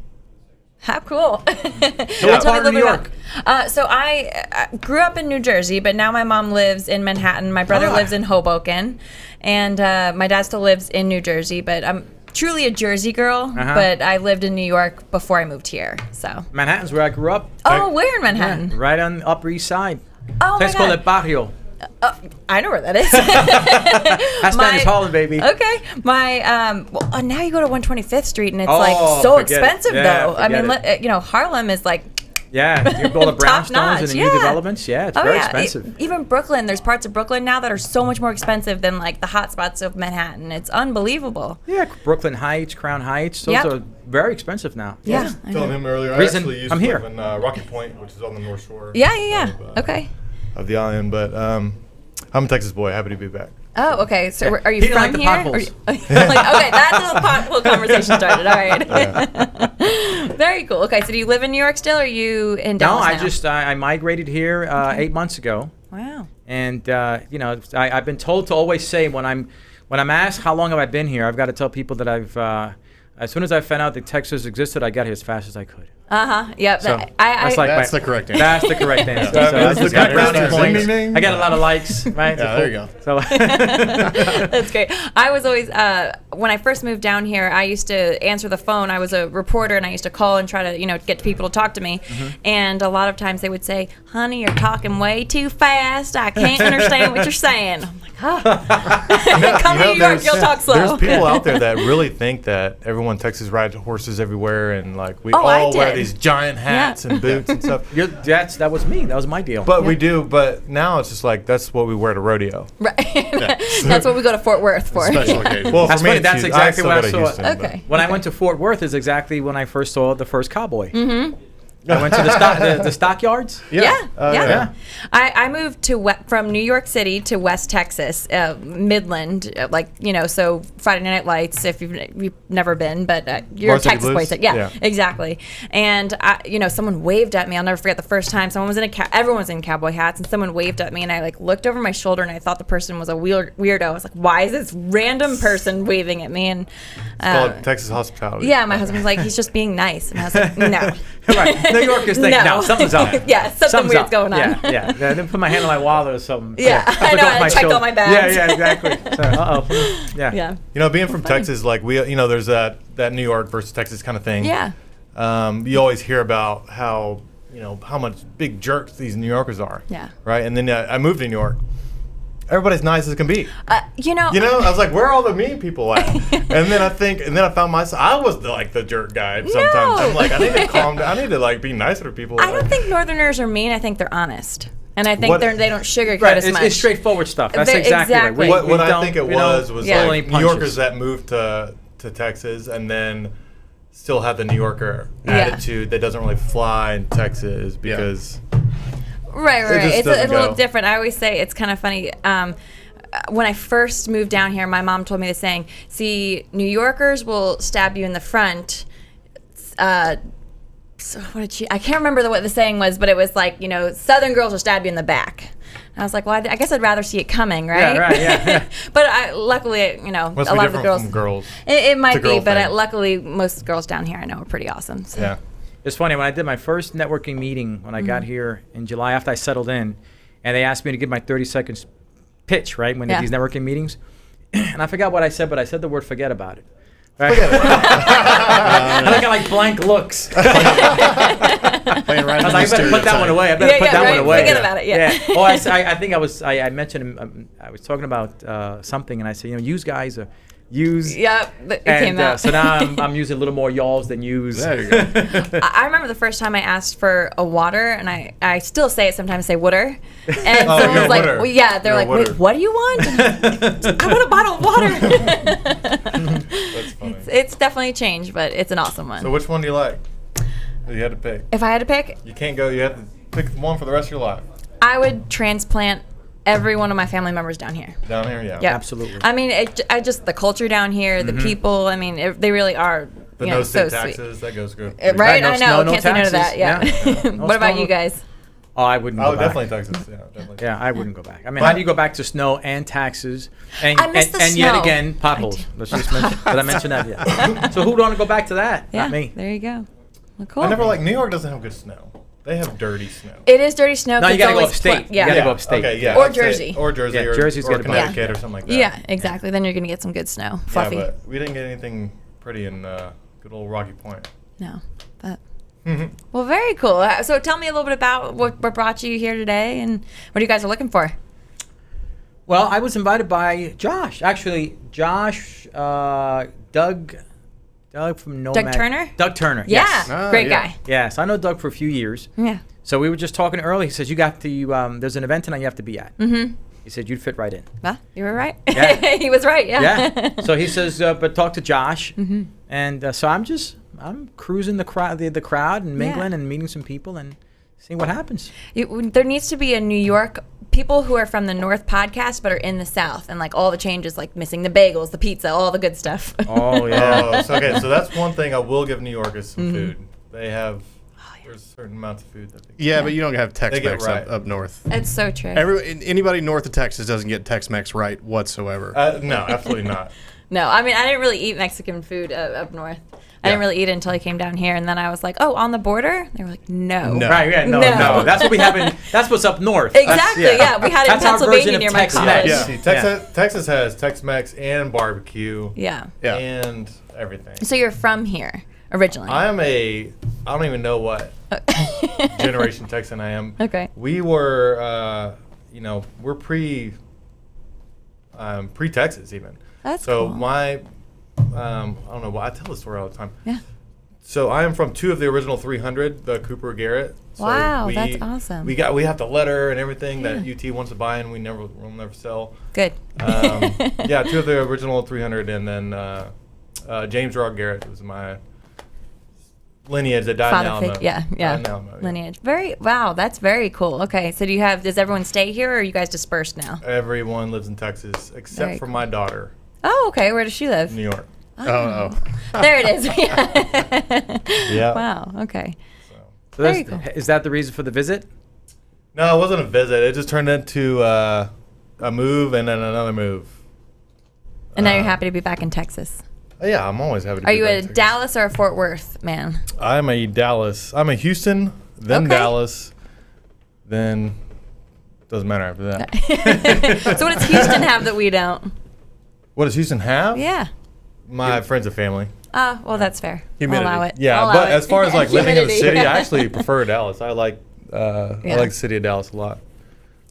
How cool. So what part of New York? So I grew up in New Jersey, but now my mom lives in Manhattan. My brother lives in Hoboken, and my dad still lives in New Jersey. But I'm truly a Jersey girl, but I lived in New York before I moved here. So Manhattan's where I grew up. Oh, where in Manhattan? Yeah, right on the Upper East Side. Oh, Place my called God. El Barrio. I know where that is. That's Spanish Harlem, baby. Okay. Now you go to 125th Street, and it's Oh, like so forget it. expensive, Yeah, though. I mean, forget Harlem is like. Yeah, you all the Top brownstones notch, and the yeah. new developments. Yeah, it's very expensive. Even Brooklyn, there's parts of Brooklyn now that are so much more expensive than like the hot spots of Manhattan. It's unbelievable. Yeah, Brooklyn Heights, Crown Heights, those Yep. are very expensive now. Yeah. I was telling him earlier, I Reason actually used I'm to here. live in Rocky Point, which is on the North Shore. Yeah. Okay. Of the island, but I'm a Texas boy. Happy to be back. Oh, okay. So are you He didn't from like the here? potholes. Okay, that's how the pothole conversation started. All right. Very cool. Okay, so do you live in New York still, or are you in No, Dallas now? I migrated here 8 months ago. Wow. And I've been told to always say when I'm asked how long have I been here, I've got to tell people that as soon as I found out that Texas existed, I got here as fast as I could. Yep. So That's the correct answer. That's the correct answer. Yeah. So That's I just the got correct brownie answer. points. Ding, ding, ding. I got a lot of likes, right? Yeah, there you go. So That's great. I was always, when I first moved down here, I used to answer the phone. I was a reporter, and I used to call and try to, get people to talk to me. And a lot of times they would say, "Honey, you're talking way too fast. I can't understand what you're saying." I'm like, come to New York, you'll talk slow. There's people out there that really think that everyone in Texas rides horses everywhere, and like we Oh, I all wear did. these giant hats and boots and stuff. that was me. That was my deal. But we do. But now it's just like that's what we wear to rodeo. Right. That's what we go to Fort Worth for. Special occasion. Well, That's for me, funny. it's That's Houston. exactly still what go I to saw. Houston, but- Okay. When I went to Fort Worth is exactly when I first saw the first cowboy. Mm-hmm. I went to the stockyards. Yeah. I moved from New York City to West Texas, Midland, so Friday Night Lights, if you've never been, but you're a Varsity Texas Blues? boy. Yeah, exactly. And, someone waved at me. I'll never forget the first time. Someone was everyone's in cowboy hats, and someone waved at me, and I looked over my shoulder, and I thought the person was a weirdo. I was like, why is this random person waving at me? And It's called Texas hospitality. yeah, my husband was like, he's just being nice. And I was like, no. Right. New Yorkers think, no, something's up. Yeah, something weird's going on. Yeah. Then put my hand on my wallet or something. Yeah, I know. I checked all my bags. Yeah, exactly. So, Yeah. Being from Texas, like we, there's that New York versus Texas kind of thing. Yeah. You always hear about how much big jerks these New Yorkers are. Yeah. Right. And then I moved to New York. Everybody's nice as can be. I was like, where are all the mean people at? and then I found myself. I was the jerk guy sometimes. No. I'm like, I need to calm down. I need to be nicer to people. I don't think Northerners are mean. I think they're honest. And I think they don't sugarcoat as much. It's straightforward stuff. That's exactly right. What I think it was like New Yorkers punches. that moved to Texas and then still have the New Yorker attitude that doesn't really fly in Texas because Right. It It's a little go. different. I always say it's kind of funny. When I first moved down here, my mom told me this saying, see, New Yorkers will stab you in the front. So I can't remember what the saying was, but it was like, Southern girls will stab you in the back. And I was like, well, I guess I'd rather see it coming, right? Yeah, right, yeah. But luckily, must a be lot of the different girls. from girls. It might It's a girl be, but thing. luckily, most girls down here I know are pretty awesome. So. Yeah. It's funny, when I did my first networking meeting when I got here in July after I settled in, and they asked me to give my 30 seconds pitch, right, when they these networking meetings. And I forgot what I said, but I said the word forget about it. Right? I got blank looks. I was like, I better put that one away. I better put that one away. Forget about it, yeah. Oh, I think I mentioned, I was talking about something, and I said, you guys are use. Yep, it And came out. so now I'm using a little more y'alls than use. There you go. I remember the first time I asked for a water, and I still say it sometimes, say water. And Oh, someone you're was a like, wooder. well, yeah, they're You're a like, wooder. wait, what do you want? I want a bottle of water. That's funny. It's definitely changed, but it's an awesome one. So which one do you like? You had to pick. If I had to pick, You can't go. You have to pick one for the rest of your life. I would transplant every one of my family members down here. Down here, yeah. Yep. Absolutely. I mean, I just the culture down here, the people. I mean, they really are. The you no know, state so taxes, that goes good. sweet. Right? Right, no I know. snow, no Can't say no to that. taxes. Yeah. Yeah. No What about snow. you guys? Oh, I wouldn't Oh, go back. definitely Texas. Yeah, definitely. Yeah, I wouldn't go back. I mean, how do you go back to snow and taxes and I miss the and yet snow. again potholes? Let's just mention. Did I mention that yet? So who would want to go back to that? Yeah. Not me. There you go. Well, cool. I never like New York doesn't have good snow. They have dirty snow. It is dirty snow. No, 'cause you gotta it's go always upstate. Yeah. You gotta go upstate. Okay, yeah. Or upstate. Jersey. Or Jersey. Yeah, or, Jersey's or good about it. Connecticut or something like that. Yeah, exactly. Then you're gonna get some good snow, fluffy. Yeah, but we didn't get anything pretty in good old Rocky Point. No, but well, very cool. So tell me a little bit about what brought you here today, and what you guys are looking for. Well, I was invited by Josh. Actually, Josh, Doug from Nomad. Doug Turner? Doug Turner. Yeah, Yes. great guy. Yes, I know Doug for a few years. Yeah. So we were just talking earlier. He says you got to. There's an event tonight you have to be at. Mm-hmm. He said you'd fit right in. Well, you were right. Yeah. He was right. Yeah. Yeah. So he says, but talk to Josh, and so I'm cruising the crowd and mingling and meeting some people and seeing what happens. There needs to be a New York people who are from the North podcast but are in the South, and like all the changes, like missing the bagels, the pizza, all the good stuff. Oh yeah. Oh, so, okay, so that's one thing I will give New York is some food. They have there's certain amounts of food that they Yeah, but you don't have They get Tex-Mex right. up north. It's so true. Anybody north of Texas doesn't get Tex-Mex right whatsoever. No, absolutely not. No, I mean I didn't really eat Mexican food up north. I didn't really eat it until I came down here, and then I was like, "Oh, on the border?" They were like, "No, Right? Yeah. No. That's what we have in. That's what's up north. Exactly. Yeah, we had it in That's our version Pennsylvania of near my Tex-Mex. college. Yeah. See, Texas has Tex-Mex and barbecue. Yeah. And everything. So you're from here originally? I don't even know what generation Texan I am. Okay. We were, we're pre-Texas even. That's so cool. my, I don't know why I tell this story all the time. Yeah. So I am from 2 of the original 300, the Cooper Garrett. So Wow, that's awesome. We have the letter and everything that UT wants to buy, and we'll never sell. Good. 2 of the original 300, and then James Gerard Garrett was my lineage that died in Alamo. Died in Alamo, Lineage. Wow, that's very cool. Okay, so does everyone stay here, or are you guys dispersed now? Everyone lives in Texas except Very for cool. my daughter. Oh, okay. Where does she live? New York. Oh. There it is. Yeah. Wow. Okay. So Very cool. Is that the reason for the visit? No, it wasn't a visit. It just turned into a move and then another move. And now you're happy to be back in Texas. Yeah, I'm always happy to Are be you back a in Texas. Dallas or a Fort Worth man? I'm a Dallas. I'm a Houston, then Okay. Dallas, then doesn't matter after that. So what does Houston have that we don't? What does Houston have? Yeah. My friends and family. Oh, well, that's fair. Humidity. I'll allow it. Yeah, I'll but allow it. as far as like living in the Humidity. city, I actually prefer Dallas. I like I Yeah. like the city of Dallas a lot.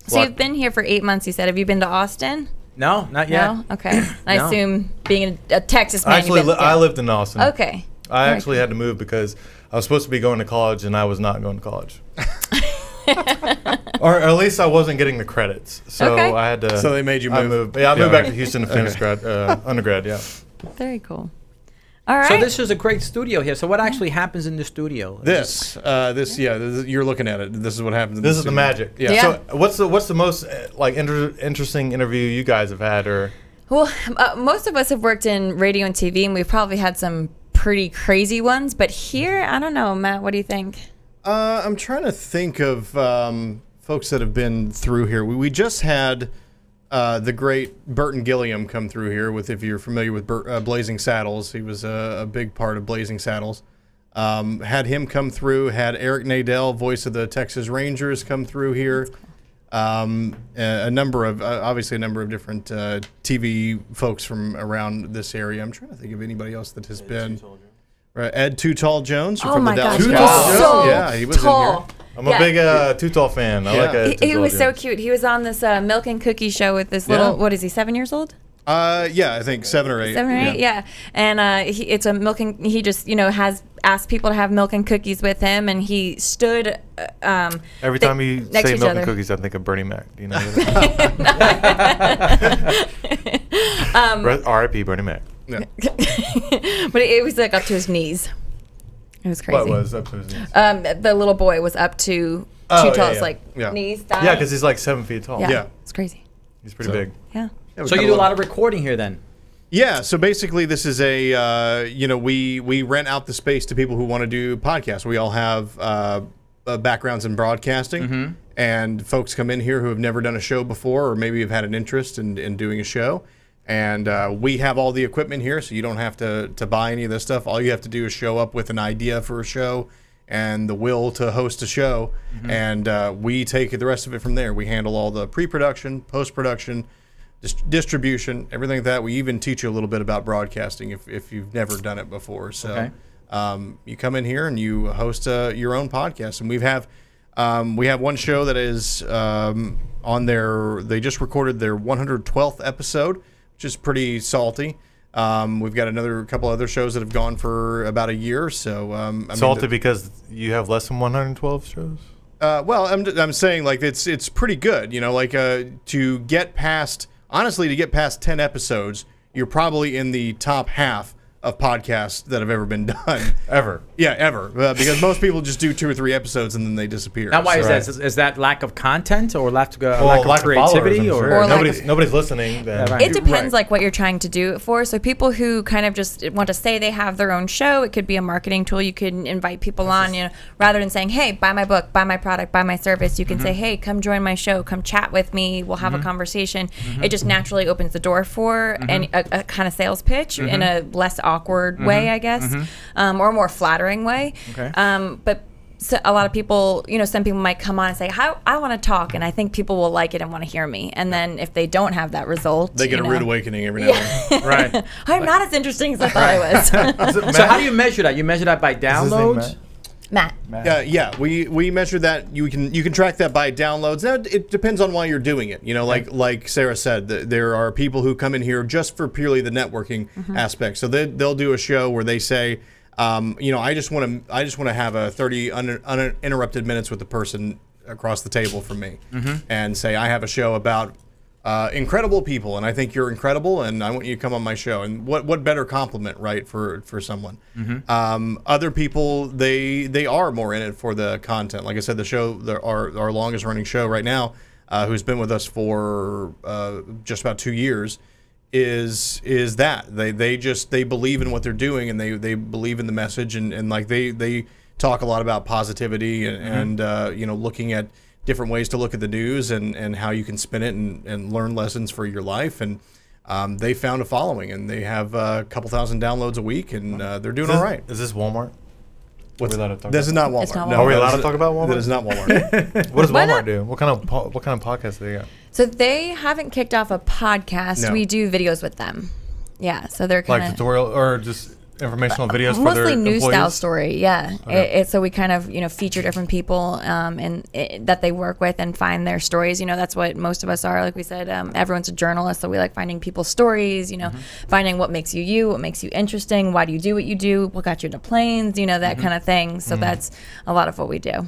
So you've been here for 8 months, you said. Have you been to Austin? No, not yet. No? Okay. I No. assume being a Texas man, Actually, you've been, I lived in Austin. Okay. I Very actually had to move because I was supposed to be going to college and I was not going to college. Or at least I wasn't getting the credits. So Okay. I had to. So they made you I move. moved. Yeah, I moved Yeah. back to Houston to finish undergrad. Yeah. Very cool. All right. So this is a great studio here. So what actually happens in the studio? This, you're looking at it. This is what happens. In This the is the studio. magic. Yeah. So what's the most interesting interview you guys have had or? Well, most of us have worked in radio and TV, and we've probably had some pretty crazy ones. But here, I don't know, Matt. What do you think? I'm trying to think of folks that have been through here. We just had the great Burton Gilliam come through here with, if you're familiar with Blazing Saddles, he was a big part of Blazing Saddles. Had him come through, had Eric Nadel, voice of the Texas Rangers, come through here. A number of different TV folks from around this area. I'm trying to think of anybody else that has been. Ed Too Tall Jones from the Dallas he was Cowboys. so Yeah, he was tall. in here. I'm a big Too Tall fan. I like Ed Too He Tall was so Jones. cute. He was on this Milk and Cookie show with this little, what is he, 7 years old? Yeah, I think 7 or 8. 7 or 8, yeah. And it's a milk and he just has asked people to have milk and cookies with him, and he stood every time you next say to each milk other. and cookies, I think of Bernie Mac. Do you know that? R.I.P. Bernie Mac. Yeah. But it was like up to his knees. It was crazy. What was up to his knees? The little boy was up to Chito's knees. Yeah, because he's like 7 feet tall. Yeah, it's crazy. He's pretty big. Yeah. So you do a lot of recording here then? Yeah, so basically this is a, we rent out the space to people who want to do podcasts. We all have backgrounds in broadcasting, and folks come in here who have never done a show before or maybe have had an interest in doing a show. And we have all the equipment here, so you don't have to buy any of this stuff. All you have to do is show up with an idea for a show and the will to host a show, and we take the rest of it from there. We handle all the pre-production, post-production, distribution, everything like that. We even teach you a little bit about broadcasting if you've never done it before. So you come in here and you host your own podcast. And we have one show that is on their, they just recorded their 112th episode, which is pretty salty. We've got a couple other shows that have gone for about a year. So salty because you have less than 112 shows? Well, I'm saying like it's pretty good. To get past 10 episodes, you're probably in the top half of podcasts that have ever been done. Ever. Yeah, ever. Because most people just do 2 or 3 episodes and then they disappear. Now, why is that? Is that lack of content or lack of creativity? Or nobody's listening. Then. It depends like what you're trying to do it for. So people who kind of just want to say they have their own show, it could be a marketing tool. You can invite people on, rather than saying, hey, buy my book, buy my product, buy my service. You can say, hey, come join my show, come chat with me. We'll have a conversation. It just naturally opens the door for a kind of sales pitch in a less awkward way, I guess, or a more flattering way. Okay. But so a lot of people, some people might come on and say, I want to talk, and I think people will like it and want to hear me. And then if they don't have that result, they get a rude awakening every now and then. Right. I'm not as interesting as I thought I was. So how do you measure that? You measure that by downloads? Matt. Yeah, we measure that. You can track that by downloads. Now it depends on why you're doing it. Like Sarah said, there are people who come in here just for purely the networking aspect. So they'll do a show where they say, I just want to have a 30 uninterrupted minutes with the person across the table from me, and say I have a show about incredible people, and I think you're incredible, and I want you to come on my show. And what better compliment, right, for someone? Other people, they are more in it for the content. Like I said, the show, our longest running show right now, who's been with us for just about 2 years, is that they believe in what they're doing, and they believe in the message, and like they talk a lot about positivity and looking at different ways to look at the news and how you can spin it and learn lessons for your life. And they found a following, and they have a couple thousand downloads a week, and they're doing all right. Is this Walmart? This is not Walmart. It's not No, Are we allowed to talk about Walmart? That is not Walmart. What does Walmart do? What kind of podcast do they got? So they haven't kicked off a podcast. No. We do videos with them. Yeah, so they're kind Like of tutorial or just informational videos for their mostly news employees? style story. Yeah, Okay. so we kind of feature different people that they work with and find their stories. That's what most of us are. Like we said, everyone's a journalist, so we like finding people's stories. Finding what makes you, what makes you interesting. Why do you do what you do? What got you into planes? That kind of thing. So that's a lot of what we do.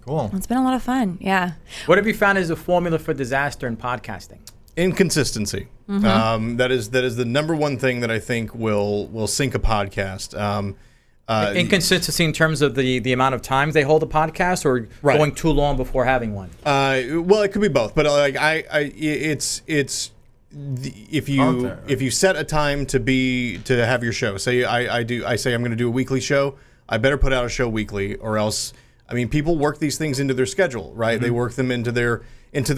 Cool. It's been a lot of fun. Yeah. What have you found is the formula for disaster in podcasting? Inconsistency. That is the number one thing that I think will sink a podcast. Inconsistency in terms of the amount of times they hold a podcast, or going too long before having one. Well, it could be both, but like if you set a time to have your show. Say I say I'm going to do a weekly show. I better put out a show weekly, or else. I mean, people work these things into their schedule, right? They work them into their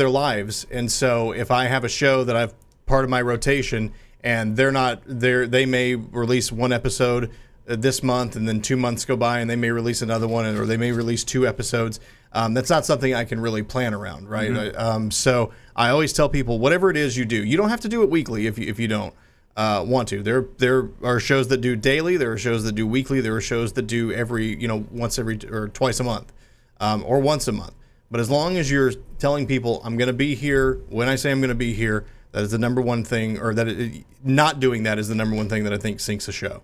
lives, and so if I have a show that I've part of my rotation, and they may release one episode this month, and then 2 months go by, and they may release another one, or they may release 2 episodes. That's not something I can really plan around, right? So I always tell people, whatever it is you do, you don't have to do it weekly if you don't want to. There are shows that do daily. There are shows that do weekly. There are shows that do twice a month, or once a month. But as long as you're telling people, I'm going to be here when I say I'm going to be here, That is the number one thing, or not doing that is the number one thing that I think sinks a show.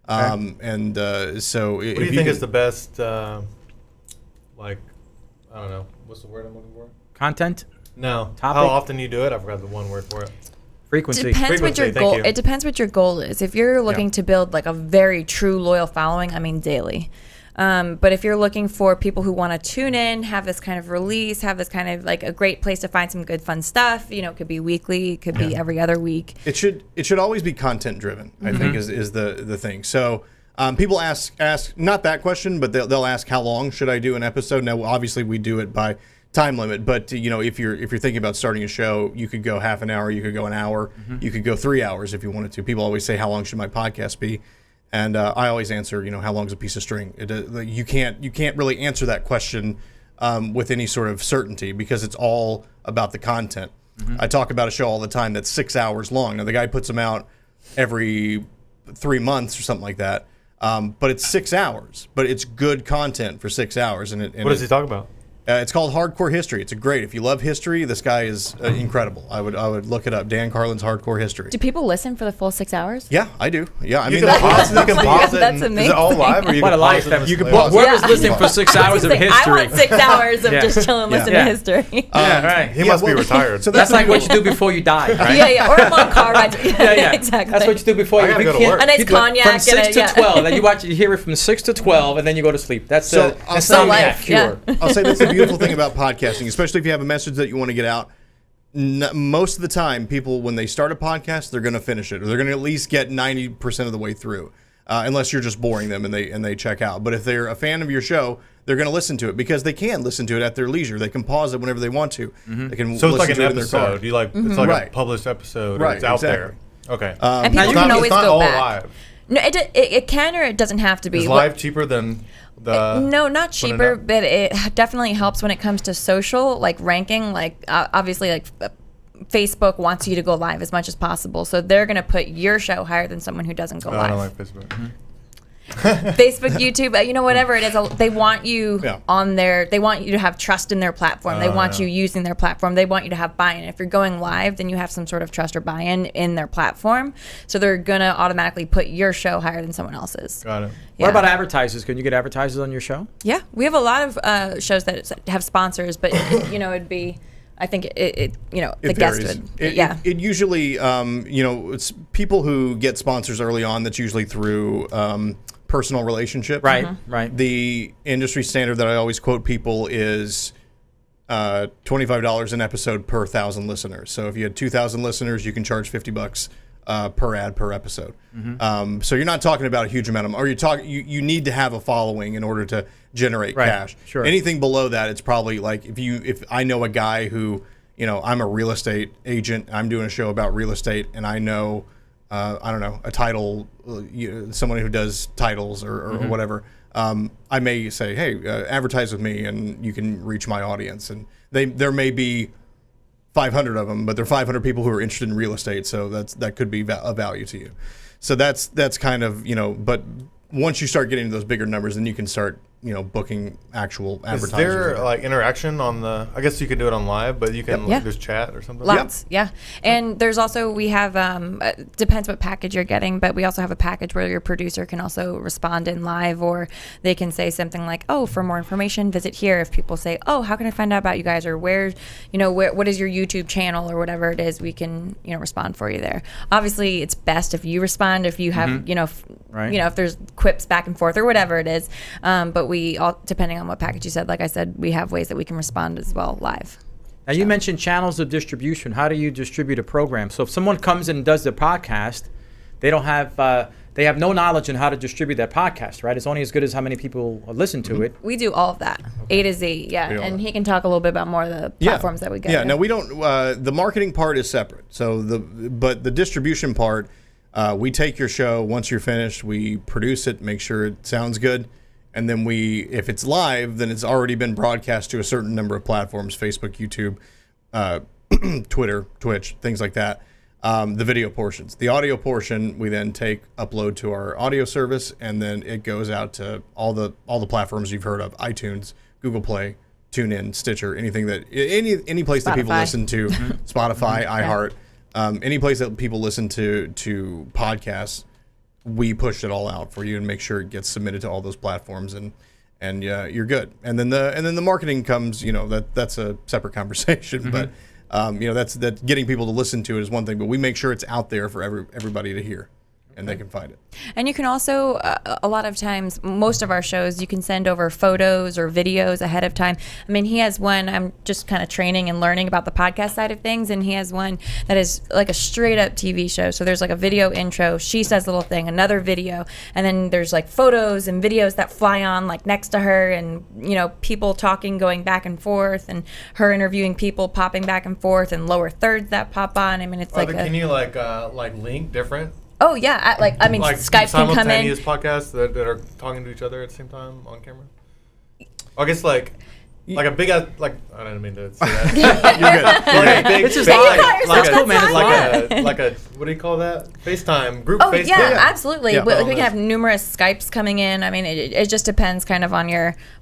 Okay. So, what do you think is the best? Like, I don't know, what's the word I'm looking for? Content? No. Topic? How often you do it? I forgot the one word for it. Frequency. Depends what your goal. It depends what your goal is. If you're looking to build like a very true loyal following, I mean daily. But if you're looking for people who want to tune in, have this kind of release, have this kind of like a great place to find some good fun stuff, you know, it could be weekly, it could be every other week. It should always be content driven, I think is the thing. So people ask not that question, but they'll ask how long should I do an episode? Now obviously we do it by time limit, but you know, if you're thinking about starting a show, you could go half an hour, you could go an hour, you could go 3 hours if you wanted to. People always say, how long should my podcast be? And I always answer, you know, how long is a piece of string? You can't really answer that question with any sort of certainty, because it's all about the content. I talk about a show all the time that's 6 hours long. Now the guy puts them out every 3 months or something like that, but it's 6 hours, but it's good content for 6 hours. And what does he talk about? It's called Hardcore History. It's great. If you love history, this guy is incredible. I would look it up. Dan Carlin's Hardcore History. Do people listen for the full 6 hours? Yeah, I do. Yeah, I you mean, can pause it. That's amazing. Is it all live, or you can pause it? You can pause. Whoever's listening for 6 hours of history. I want 6 hours of just chilling, listening to history. Right. He must be retired. So that's like what you do before you die, right? Yeah. Or a long car ride. Yeah, exactly. That's what you do before you go to work. A nice cognac. From 6 to 12. Then you hear it from 6 to 12, and then you go to sleep. That's the cure. I'll say that's the beautiful thing about podcasting, especially if you have a message that you want to get out. Most of the time, people, when they start a podcast, they're going to finish it, or they're going to at least get 90% of the way through, unless you're just boring them and they check out. But if they're a fan of your show, they're going to listen to it, because they can listen to it at their leisure. They can pause it whenever they want to. They can so it's like an to it in their car. episode. It's like a published episode. Right, it's out exactly. there. Okay. And people can always it's not go all back. live. No, it can, or it doesn't have to be. Is live cheaper than the? No, not cheaper, but it definitely helps when it comes to social, like ranking. Like obviously, like Facebook wants you to go live as much as possible, so they're going to put your show higher than someone who doesn't go live. I don't like Facebook. Facebook, YouTube, you know, whatever it is, they want you on their, they want you to have trust in their platform. They want you using their platform. They want you to have buy-in. If you're going live, then you have some sort of trust or buy-in in their platform. So they're going to automatically put your show higher than someone else's. Got it. Yeah. What about advertisers? Can you get advertisers on your show? Yeah, we have a lot of shows that have sponsors, but you know, it'd be, I think it you know, the guest would, It usually, you know, it's people who get sponsors early on. That's usually through personal relationships. Right, right. The industry standard that I always quote people is $25 an episode per 1,000 listeners. So if you had 2,000 listeners, you can charge $50 per ad per episode. So you're not talking about a huge amount of, or you need to have a following in order to generate cash. Sure. Anything below that, it's probably like if I know a guy who, you know, I'm a real estate agent, I'm doing a show about real estate, and I know, I don't know, a title, someone who does titles or whatever. I may say, hey, advertise with me, and you can reach my audience. And there may be 500 of them, but there are 500 people who are interested in real estate, so that could be a value to you. So that's kind of, you know, but once you start getting to those bigger numbers, then you can start, you know, booking actual advertisers. Is there like interaction on the? I guess you can do it on live, but you can like, just chat or something. Lots, yeah. And there's also, we have depends what package you're getting, but we also have a package where your producer can also respond in live, or they can say something like, "Oh, for more information, visit here." If people say, "Oh, how can I find out about you guys?" or "Where, you know, what is your YouTube channel?" or whatever it is, we can, you know, respond for you there. Obviously, it's best if you respond, if you have, you know, you know, if there's quips back and forth or whatever it is. But we all, depending on what package you said, like I said, we have ways that we can respond as well live. Now you mentioned channels of distribution. How do you distribute a program? So if someone comes in and does the podcast, they don't have they have no knowledge on how to distribute that podcast, right? It's only as good as how many people listen to it. We do all of that, A to Z, and he can talk a little bit about more of the platforms that we get. Yeah, no, we don't. The marketing part is separate. So but the distribution part, we take your show once you're finished, we produce it, make sure it sounds good. And then if it's live, then it's already been broadcast to a certain number of platforms: Facebook, YouTube, Twitter, Twitch, things like that. The video portions. The audio portion, we then upload to our audio service, and then it goes out to all the platforms you've heard of: iTunes, Google Play, TuneIn, Stitcher, anything that any place that people listen to, Spotify, iHeart. any place that people listen to podcasts, we push it all out for you and make sure it gets submitted to all those platforms, and you're good. And then the marketing comes, that's a separate conversation. But that's getting people to listen to it is one thing, but we make sure it's out there for everybody to hear. And they can find it. And you can also, a lot of times, most of our shows, you can send over photos or videos ahead of time. I mean, he has one, I'm just kind of training and learning about the podcast side of things, and he has one that is like a straight up TV show. So there's like a video intro, she says a little thing, another video, and then there's like photos and videos that fly on like next to her, and, people talking, going back and forth, and her interviewing people, popping back and forth, and lower thirds that pop on. I mean, it's can you link different? Oh yeah, Skype can come in. Simultaneous podcasts that are talking to each other at the same time on camera. I guess like a big I didn't mean to say that. You're good. It's just like a what do you call that? FaceTime group. FaceTime. Yeah, absolutely. We can have numerous Skypes coming in. I mean, it just depends kind of on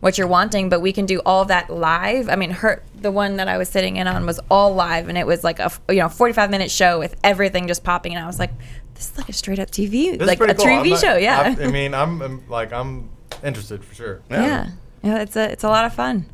what you're wanting, but we can do all of that live. I mean, the one that I was sitting in on was all live, and it was like a 45-minute show with everything just popping, and I was like, this is like a straight up TV, like a cool. TV show. Yeah. I mean, I'm interested for sure. Yeah. It's a lot of fun.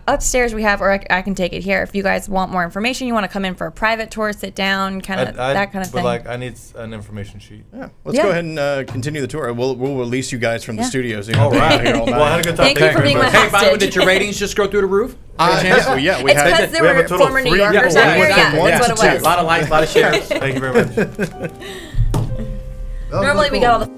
Upstairs we have, or I can take it here. If you guys want more information, you want to come in for a private tour, sit down, that kind of thing. But I need an information sheet. Yeah. Let's go ahead and continue the tour. We'll release you guys from the studios. All right. Well, I had a good time. Thank you for being my hostage. Hey, by the way, did your ratings just go through the roof? It's because there were former New Yorkers out here. Yeah, that's what it was. A lot of likes, a lot of shares. Thank you very much. Normally we got all the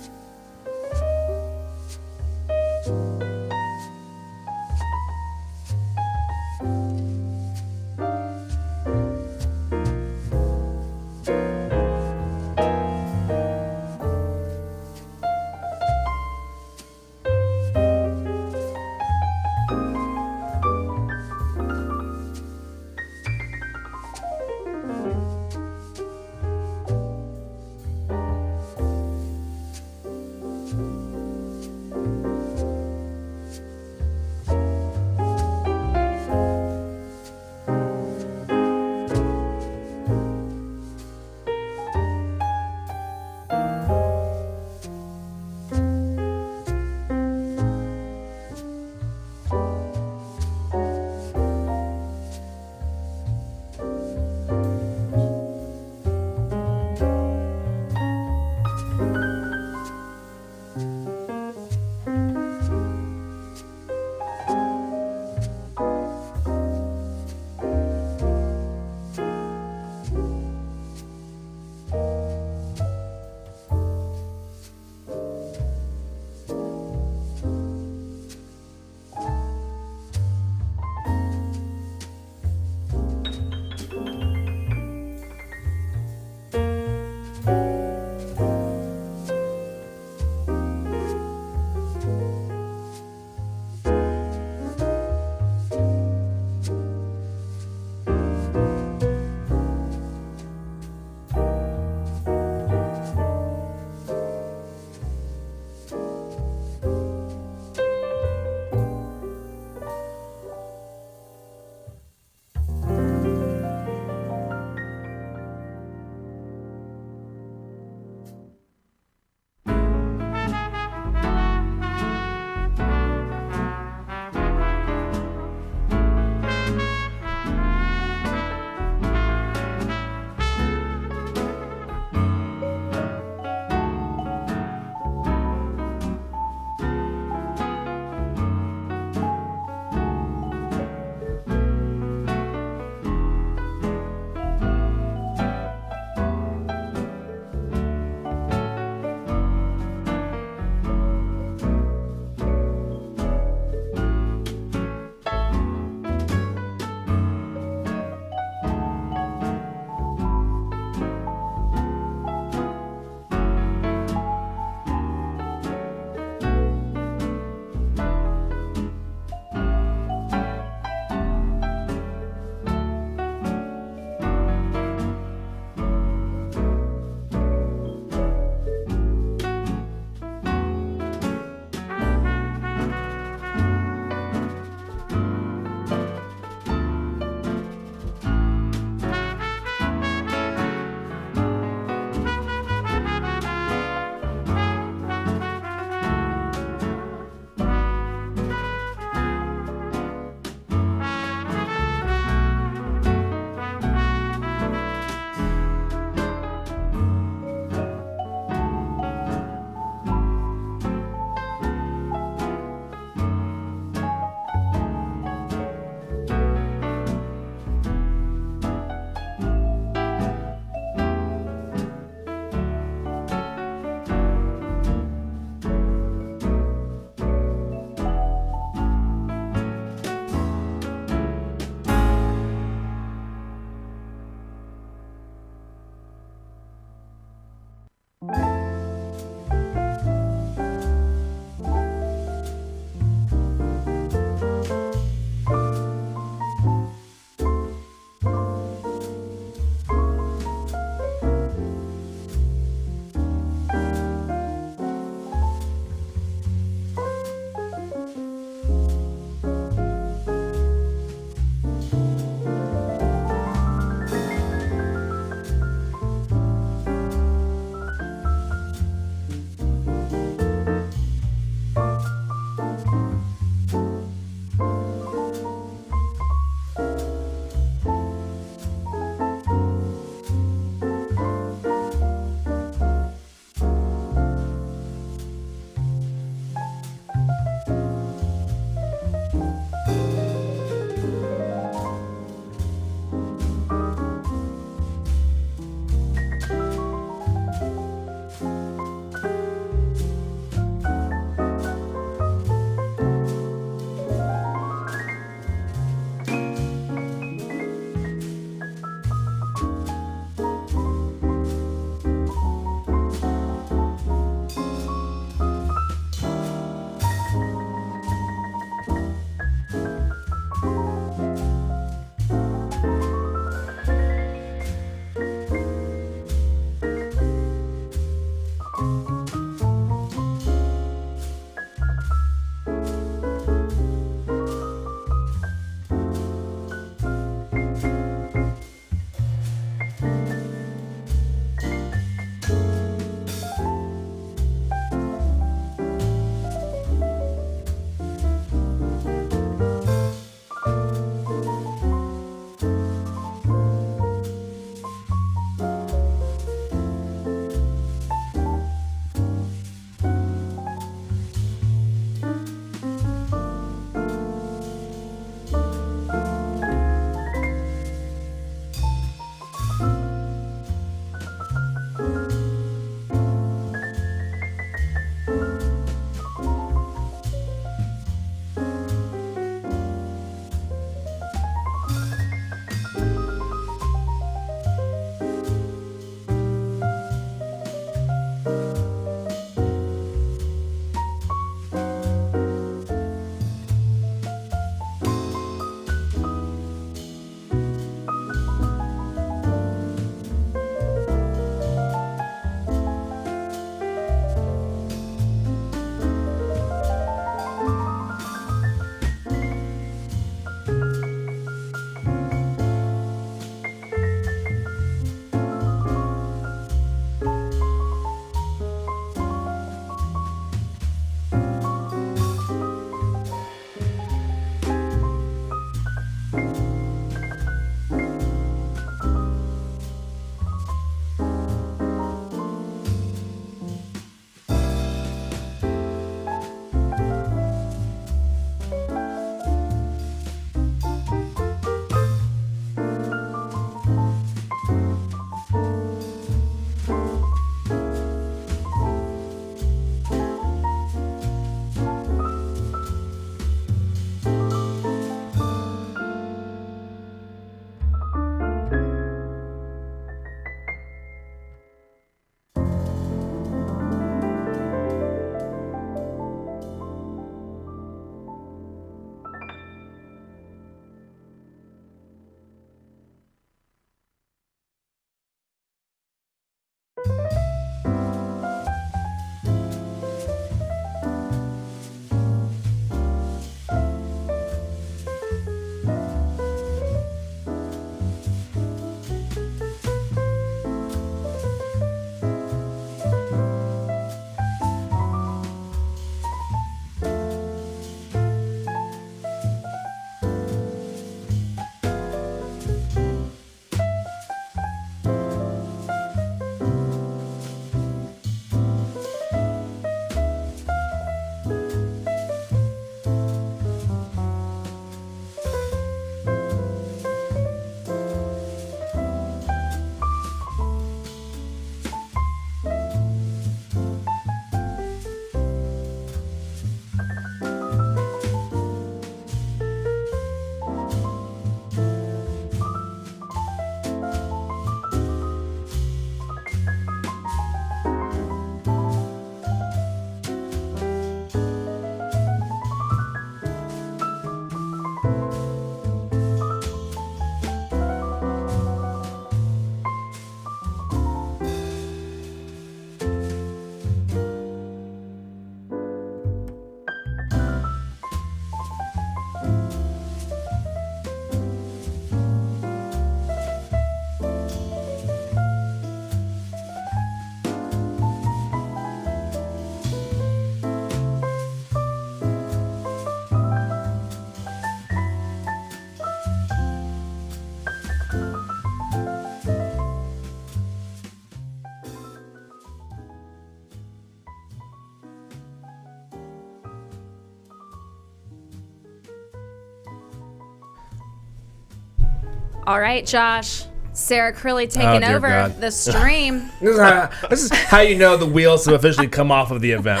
All right, Josh. Sarah Crilly taking dear over God. the stream. This is how you know the wheels have officially come off of the event.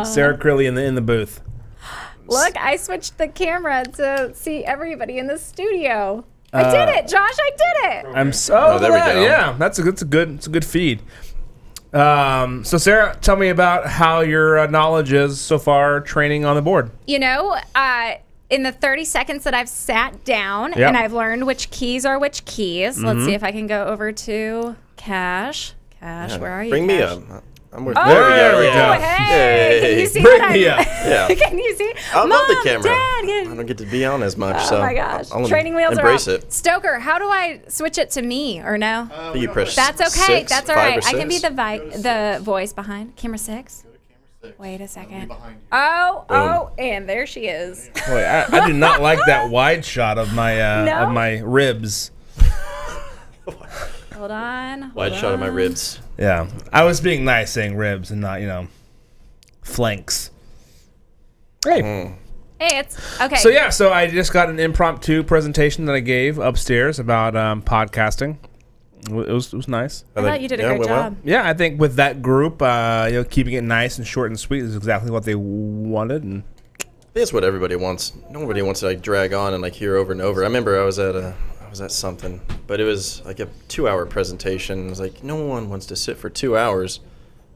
Sarah Crilly in the booth. Look, I switched the camera to see everybody in the studio. I did it, Josh. I did it. I'm so there we go. Yeah, it's a good feed. So Sarah, tell me about how your knowledge is so far training on the board. You know, in the 30 seconds that I've sat down Yep. and I've learned which keys are which keys. Let's see if I can go over to Cash. Cash, where are you? Bring me Cash? up. I'm with. Oh, There we go. Hey, can you see Bring what me I'm- up. Yeah. Can you see? I love the Mom, camera. Dad, I don't get to be on as much, oh so my gosh. I'll Training wheels embrace are off. it. Stoker, how do I switch it to me or no? I think you press That's okay. 6, That's all 5 right. or I can be 6. the voice behind. Camera 6. Wait a second. Oh, and there she is. Boy, I do not like that wide shot of my No? of my ribs. Hold on. Wide shot of my ribs. Yeah, I was being nice saying ribs and not flanks. Hey. Hey, it's okay. So I just got an impromptu presentation that I gave upstairs about podcasting. It was nice. I thought you did a great job. Yeah, I think with that group, keeping it nice and short and sweet is exactly what they wanted. And That's what everybody wants. Nobody wants to drag on and hear over and over. I remember I was at something, but it was like a 2-hour presentation. It was like no one wants to sit for 2 hours.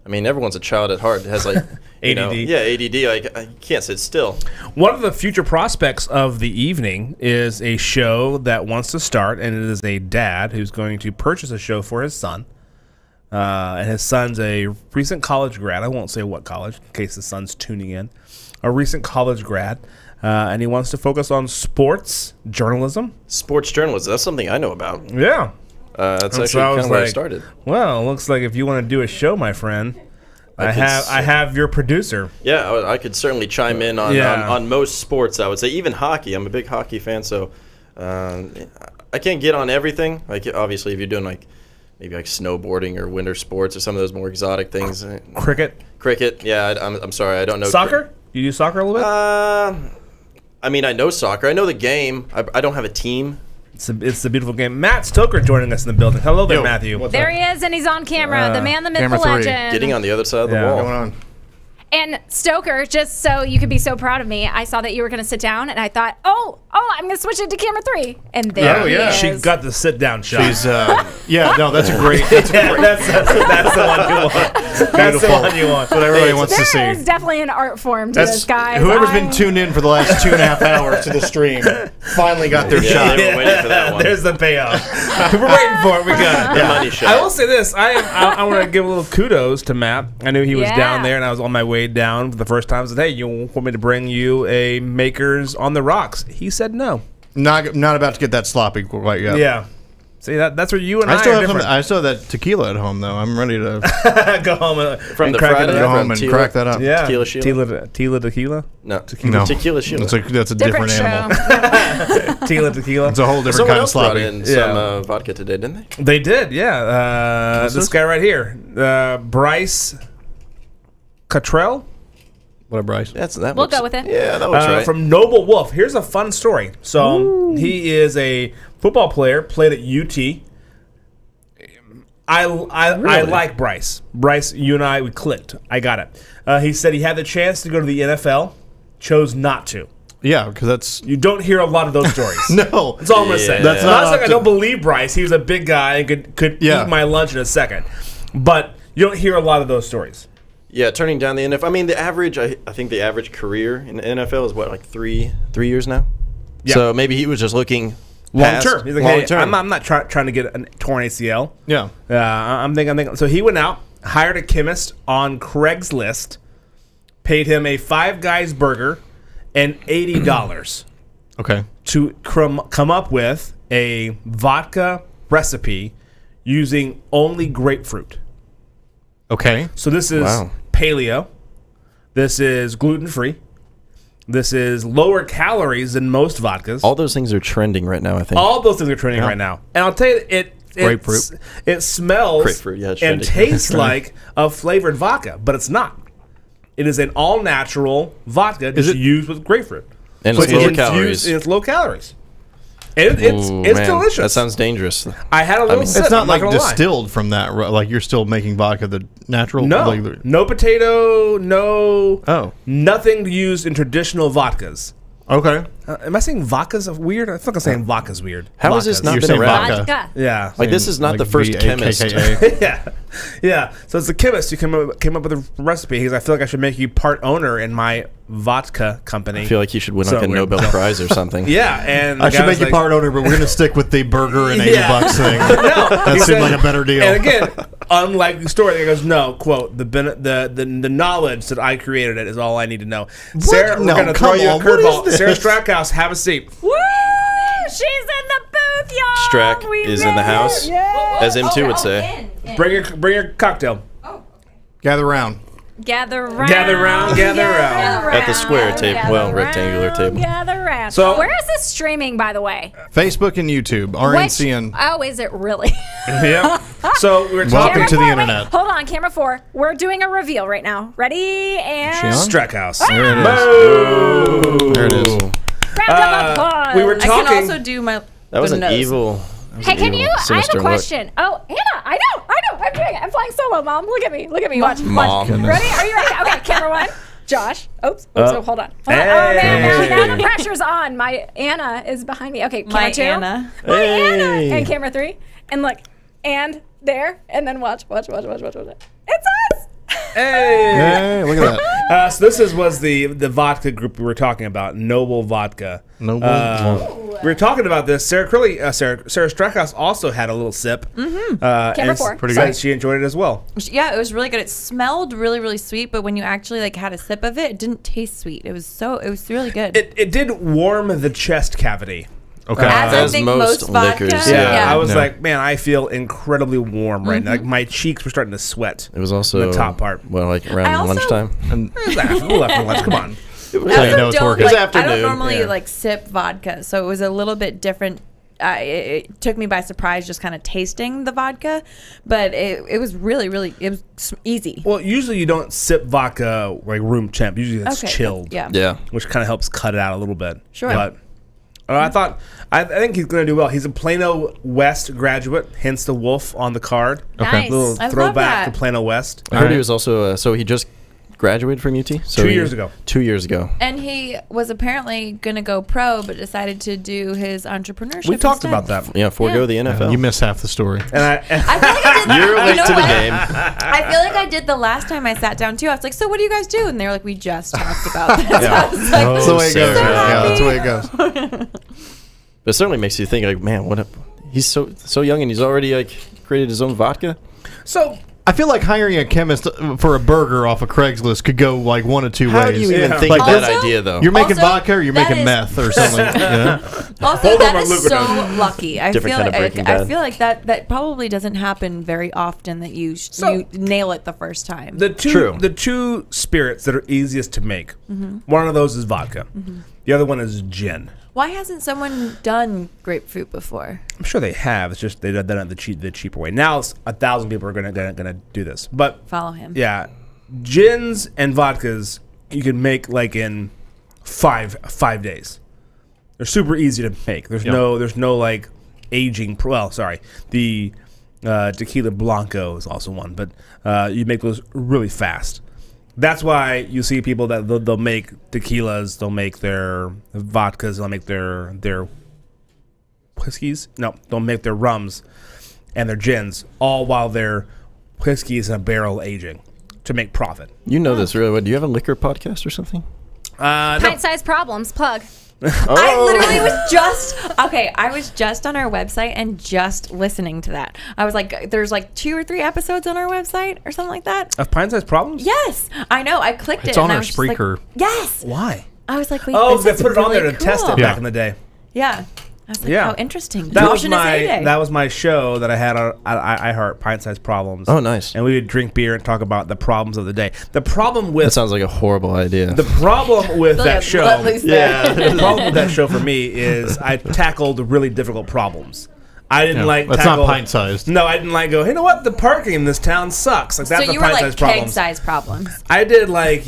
I mean, everyone's a child at heart. It has ADD. ADD. I can't sit still. One of the future prospects of the evening is a show that wants to start, and it is a dad who's going to purchase a show for his son. And his son's a recent college grad. I won't say what college, in case the son's tuning in. A recent college grad. And he wants to focus on sports journalism. Sports journalism. That's something I know about. Yeah. That's And actually so I kind was of where I like, started. Well, it looks like if you want to do a show, my friend, I have your producer. Yeah, I could certainly chime in on most sports, I would say. Even hockey. I'm a big hockey fan, so I can't get on everything. Obviously, if you're doing maybe snowboarding or winter sports or some of those more exotic things. Cricket. Yeah, I'm sorry. I don't know. Soccer? You do soccer a little bit? I mean, I know soccer. I know the game. I don't have a team. It's a beautiful game. Matt Stoker joining us in the building. Hello there, Matthew. There he is, and he's on camera. The man, the myth, the legend. Getting on the other side of the wall. What's going on? And Stoker, just so you could be so proud of me, I saw that you were going to sit down, and I thought, oh, I'm going to switch it to camera 3. And there he is. She got the sit down shot. She's that's a great. That's the one you want. That's the one you want. That's what everybody wants to see. There is definitely an art form to this, guys. Whoever's been tuned in for the last 2.5 hours to the stream finally got their shot. They were waiting for that one. There's the payoff. We're waiting for it. We got it. The money shot. I will say this. I want to give a little kudos to Matt. I knew he was down there, and I was on my way down for the first time. I said, hey, you want me to bring you a Makers on the Rocks? He said no. Not about to get that sloppy quite yet. Yeah. See, that's where you and I still are have different. I still have that tequila at home, though. I'm ready to go home from the crack Friday. it up. Go home and crack that up. Yeah. Tequila Sheila? Tequila? No. Tequila. Tequila Sheila. That's a different animal. Tequila. It's a whole different Someone kind of else brought sloppy. in some vodka today, didn't they? They did, yeah. This guy right here, Bryce Cottrell. What a Bryce. We'll go with it. Yeah, that looks right. From Noble Wolf. Here's a fun story. So he is a football player, played at UT. I like Bryce. Bryce, you and I, we clicked. I got it. He said he had the chance to go to the NFL, chose not to. Yeah, because you don't hear a lot of those stories. No, that's all I'm gonna say. That's not like I don't believe Bryce. He was a big guy and could eat my lunch in a second, but you don't hear a lot of those stories. Yeah, turning down the NFL. I mean, I think the average career in the NFL is what, 3 years now. Yeah. So maybe he was just looking long term. He's like, long hey, term. I'm not trying to get a torn ACL. Yeah. I'm thinking. So he went out, hired a chemist on Craigslist, paid him a Five Guys burger and $80. Okay. To come up with a vodka recipe using only grapefruit. Okay. So this is paleo. This is gluten-free. This is lower calories than most vodkas. All those things are trending right now, I think. All those things are trending right now. And I'll tell you, it smells grapefruit, yeah, it's and trendy. tastes like a flavored vodka, but it's not. It is an all-natural vodka just used with grapefruit. And So it's low calories. It's low calories. It's man, delicious. That sounds dangerous. I had a little sip. It's not I'm like gonna lie. distilled from that. Like you're still making vodka the natural. No, like, no potato, no. Oh, nothing used in traditional vodkas. Okay. Am I saying vodka's weird? I think I'm saying vodka's weird. How has this not You're been saying around? vodka. Yeah. Like this is not the first chemist. yeah. Yeah. So it's the chemist who came up with a recipe. Because I feel like I should make you part owner in my vodka company. I feel like he should win like a Nobel Prize or something. Yeah, and I should make you part owner, but we're going to stick with the burger and $80 thing. No, That seemed like a better deal. And again, unlike the story, he goes, no, quote, the knowledge that I created it is all I need to know. Sarah, No, we're going to come throw you a on, what curveball. is Sarah this? Strackhouse, have a seat. Woo! She's in the booth, y'all. Strack is in the house, as M2 would say. Bring your cocktail. Gather round. Gather round. Gather round, gather round. At the square table, well, rectangular table. Gather round. So- Where is this streaming, by the way? Facebook and YouTube. RNCN. Oh, is it really? Yep. So we're Welcome Camera to the 4, wait, internet. hold on, camera 4. We're doing a reveal right now. Ready and Strackhouse. There it is. Boom. There it is. round of applause. We were I talking. can also do my. That was the an nose. evil. Hey, can you? I have sinister a look. question. Oh, Anna, I know. I'm doing it. I'm flying solo, Mom. Look at me. Look at me. Watch. Mom. Watch. Ready? Are you ready? Okay, camera 1. Josh. Oops. Oh, hold on. Hold on. Hey. Oh, man. Now the pressure's on. My Anna is behind me. Okay, camera My 2. Anna. My Anna. Hey. And camera 3. And look. And there. And then watch. It's us. Hey. Hey, look at that. So this was the vodka group we were talking about, Noble Vodka. Noble. We were talking about this. Sarah Strackhouse also had a little sip. Mm-hmm. Camera 4. Pretty said good. she enjoyed it as well. Yeah, it was really good. It smelled really, really sweet, but when you actually like had a sip of it, it didn't taste sweet. It was really good. It did warm the chest cavity. Okay. As I think most vodka. liquors, Yeah, I was No. like, man, I feel incredibly warm right now. Like my cheeks were starting to sweat. It was also the top part. Well, like I around also- lunchtime. A little after lunch. Come on. I Yeah, also no, it's don't working. like, It's I afternoon, don't normally yeah. like sip vodka, so it was a little bit different. It took me by surprise just kind of tasting the vodka, but it was really, really, it was easy. Well, usually you don't sip vodka like room temp. Usually it's Okay, chilled. yeah. Yeah. Which kind of helps cut it out a little bit. Sure. But I think he's going to do well. He's a Plano West graduate, hence the wolf on the card. Nice. Little I love throwback that. to Plano West. I heard he was also. So he just graduated from UT. So 2 he- years ago. 2 years ago. And he was apparently going to go pro, but decided to do his entrepreneurship. We talked instead. about that. Yeah, forego the NFL. You missed half the story. And I I feel like I did. You're you late know to the what? game. I feel like I did the last time I sat down too. I was like, "So what do you guys do?" And they were like, "We just talked about this." I was like, That's the way it goes. Sarah. Yeah, that's the way it goes. But it certainly makes you think, like, man, he's so young and he's already like created his own vodka. So I feel like hiring a chemist for a burger off of Craigslist could go like one of two How ways. do you even Yeah. think Like of that Also- idea, though? You're making Also, vodka or you're that making is- meth or something. Yeah. Also, Both of that them are is so lucrative. lucky. I Different feel kind of like Breaking I Bad. feel like that probably doesn't happen very often that you nail it the first time. the two spirits that are easiest to make. One of those is vodka. The other one is gin. Why hasn't someone done grapefruit before? I'm sure they have. It's just they've done it the cheaper way. Now it's 1,000 people are gonna do this. But Follow him. yeah, gins and vodkas you can make like in five days. They're super easy to make. There's no like aging. The tequila blanco is also one, but you make those really fast. That's why you see people that they'll make tequilas, they'll make their vodkas, they'll make their whiskeys. No, they'll make their rums and their gins, all while their whiskeys in a barrel aging to make profit. You know this really well. Do you have a liquor podcast or something? No. Pint-sized problems. Plug. I literally I was just on our website and just listening to that. I was like, there's like 2 or 3 episodes on our website or something like that. Of pint-sized problems? Yes, I know. I clicked It's it. on and I our was just like, Spreaker. yes. Why? I was like, wait, Oh, this they is put it on there really to test it cool. back in the day. Yeah. I was like, Yeah. how interesting. That was Josh in his my heyday. that was my show that I had on iHeart, Pint-Sized Problems. Oh, nice. And we would drink beer and talk about the problems of the day. The problem with That sounds like a horrible idea. the problem with that show, Let loose there. the problem with that show for me is I tackled really difficult problems. I didn't like. That's not pint-sized. No, I didn't like. Go. Hey, you know what? The parking in this town sucks. Like that's So the you were like pint-sized problems. keg-sized problems. I did like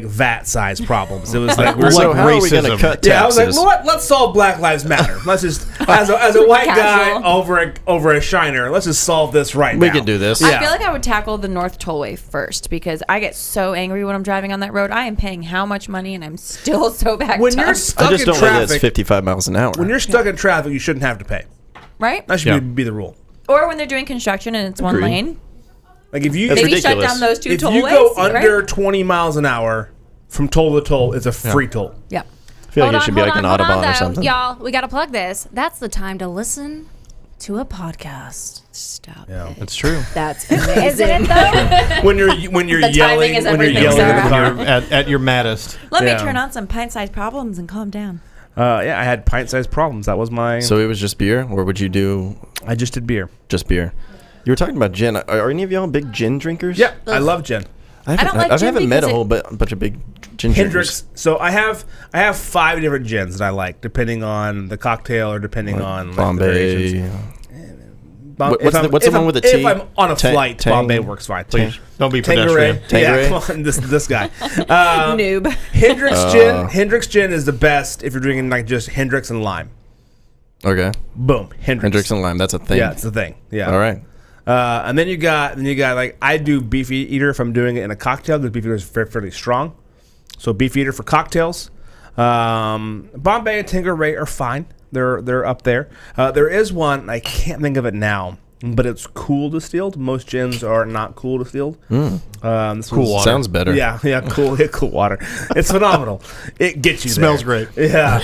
VAT-sized problems. It was like we're So like how are we gonna cut Yeah, I was like, taxes? well, what? Let's solve Black Lives Matter. Let's just as a white guy over a shiner. Let's just solve this right now. We can do this. I feel like I would tackle the North Tollway first because I get so angry when I'm driving on that road. I am paying how much money and I'm still so backed up. When you're I stuck just in don't like that it's traffic, 55 miles an hour. when you're stuck in traffic, you shouldn't have to pay. Right? That should be the rule. Or when they're doing construction and it's one Agreed. lane. Like if you That's Maybe shut ridiculous. down those two if tollways. you go right? under 20 miles an hour from toll to toll, it's a free toll. Yeah. I feel like it should be like an Autobahn or something. Y'all, we got to plug this. That's the time to listen to a podcast. Stop. Yeah, it's true. That's Isn't it though? when you're The timing yelling is when you're everything, yelling at the Sarah. car. At your maddest. Let Yeah. me turn on some pint-sized problems and calm down. Yeah, I had pint-sized problems. That was my. So it was just beer, or would you do? I just did beer. Just beer. You were talking about gin. Are any of y'all big gin drinkers? Yeah, I love gin. I haven't, don't like I gin haven't met a because whole bunch of big gin Hendrix. drinkers. So I have 5 different gins that I like, depending on the cocktail or depending on like, the Bombay. variations. What's the one with the If tea? I'm on a Tang- flight, Tang- Bombay works fine. Please don't be Tanqueray. pedestrian. Yeah, Tanqueray? come on, this guy. Noob. Hendrix gin is the best if you're drinking like just Hendrix and lime. Okay. Boom, Hendrix. and lime. That's a thing. Yeah, it's the thing. Yeah. All right. And then you got like I do beef eater if I'm doing it in a cocktail because beef eater is fairly strong. So beef eater for cocktails. Bombay and Tanqueray are fine. They're up there. There is one I can't think of it now, but it's cool distilled. Most gins are not cool distilled. This Cool water. Sounds better. Yeah, cool. Cool water. It's phenomenal. It gets you. Smells there. great. Yeah.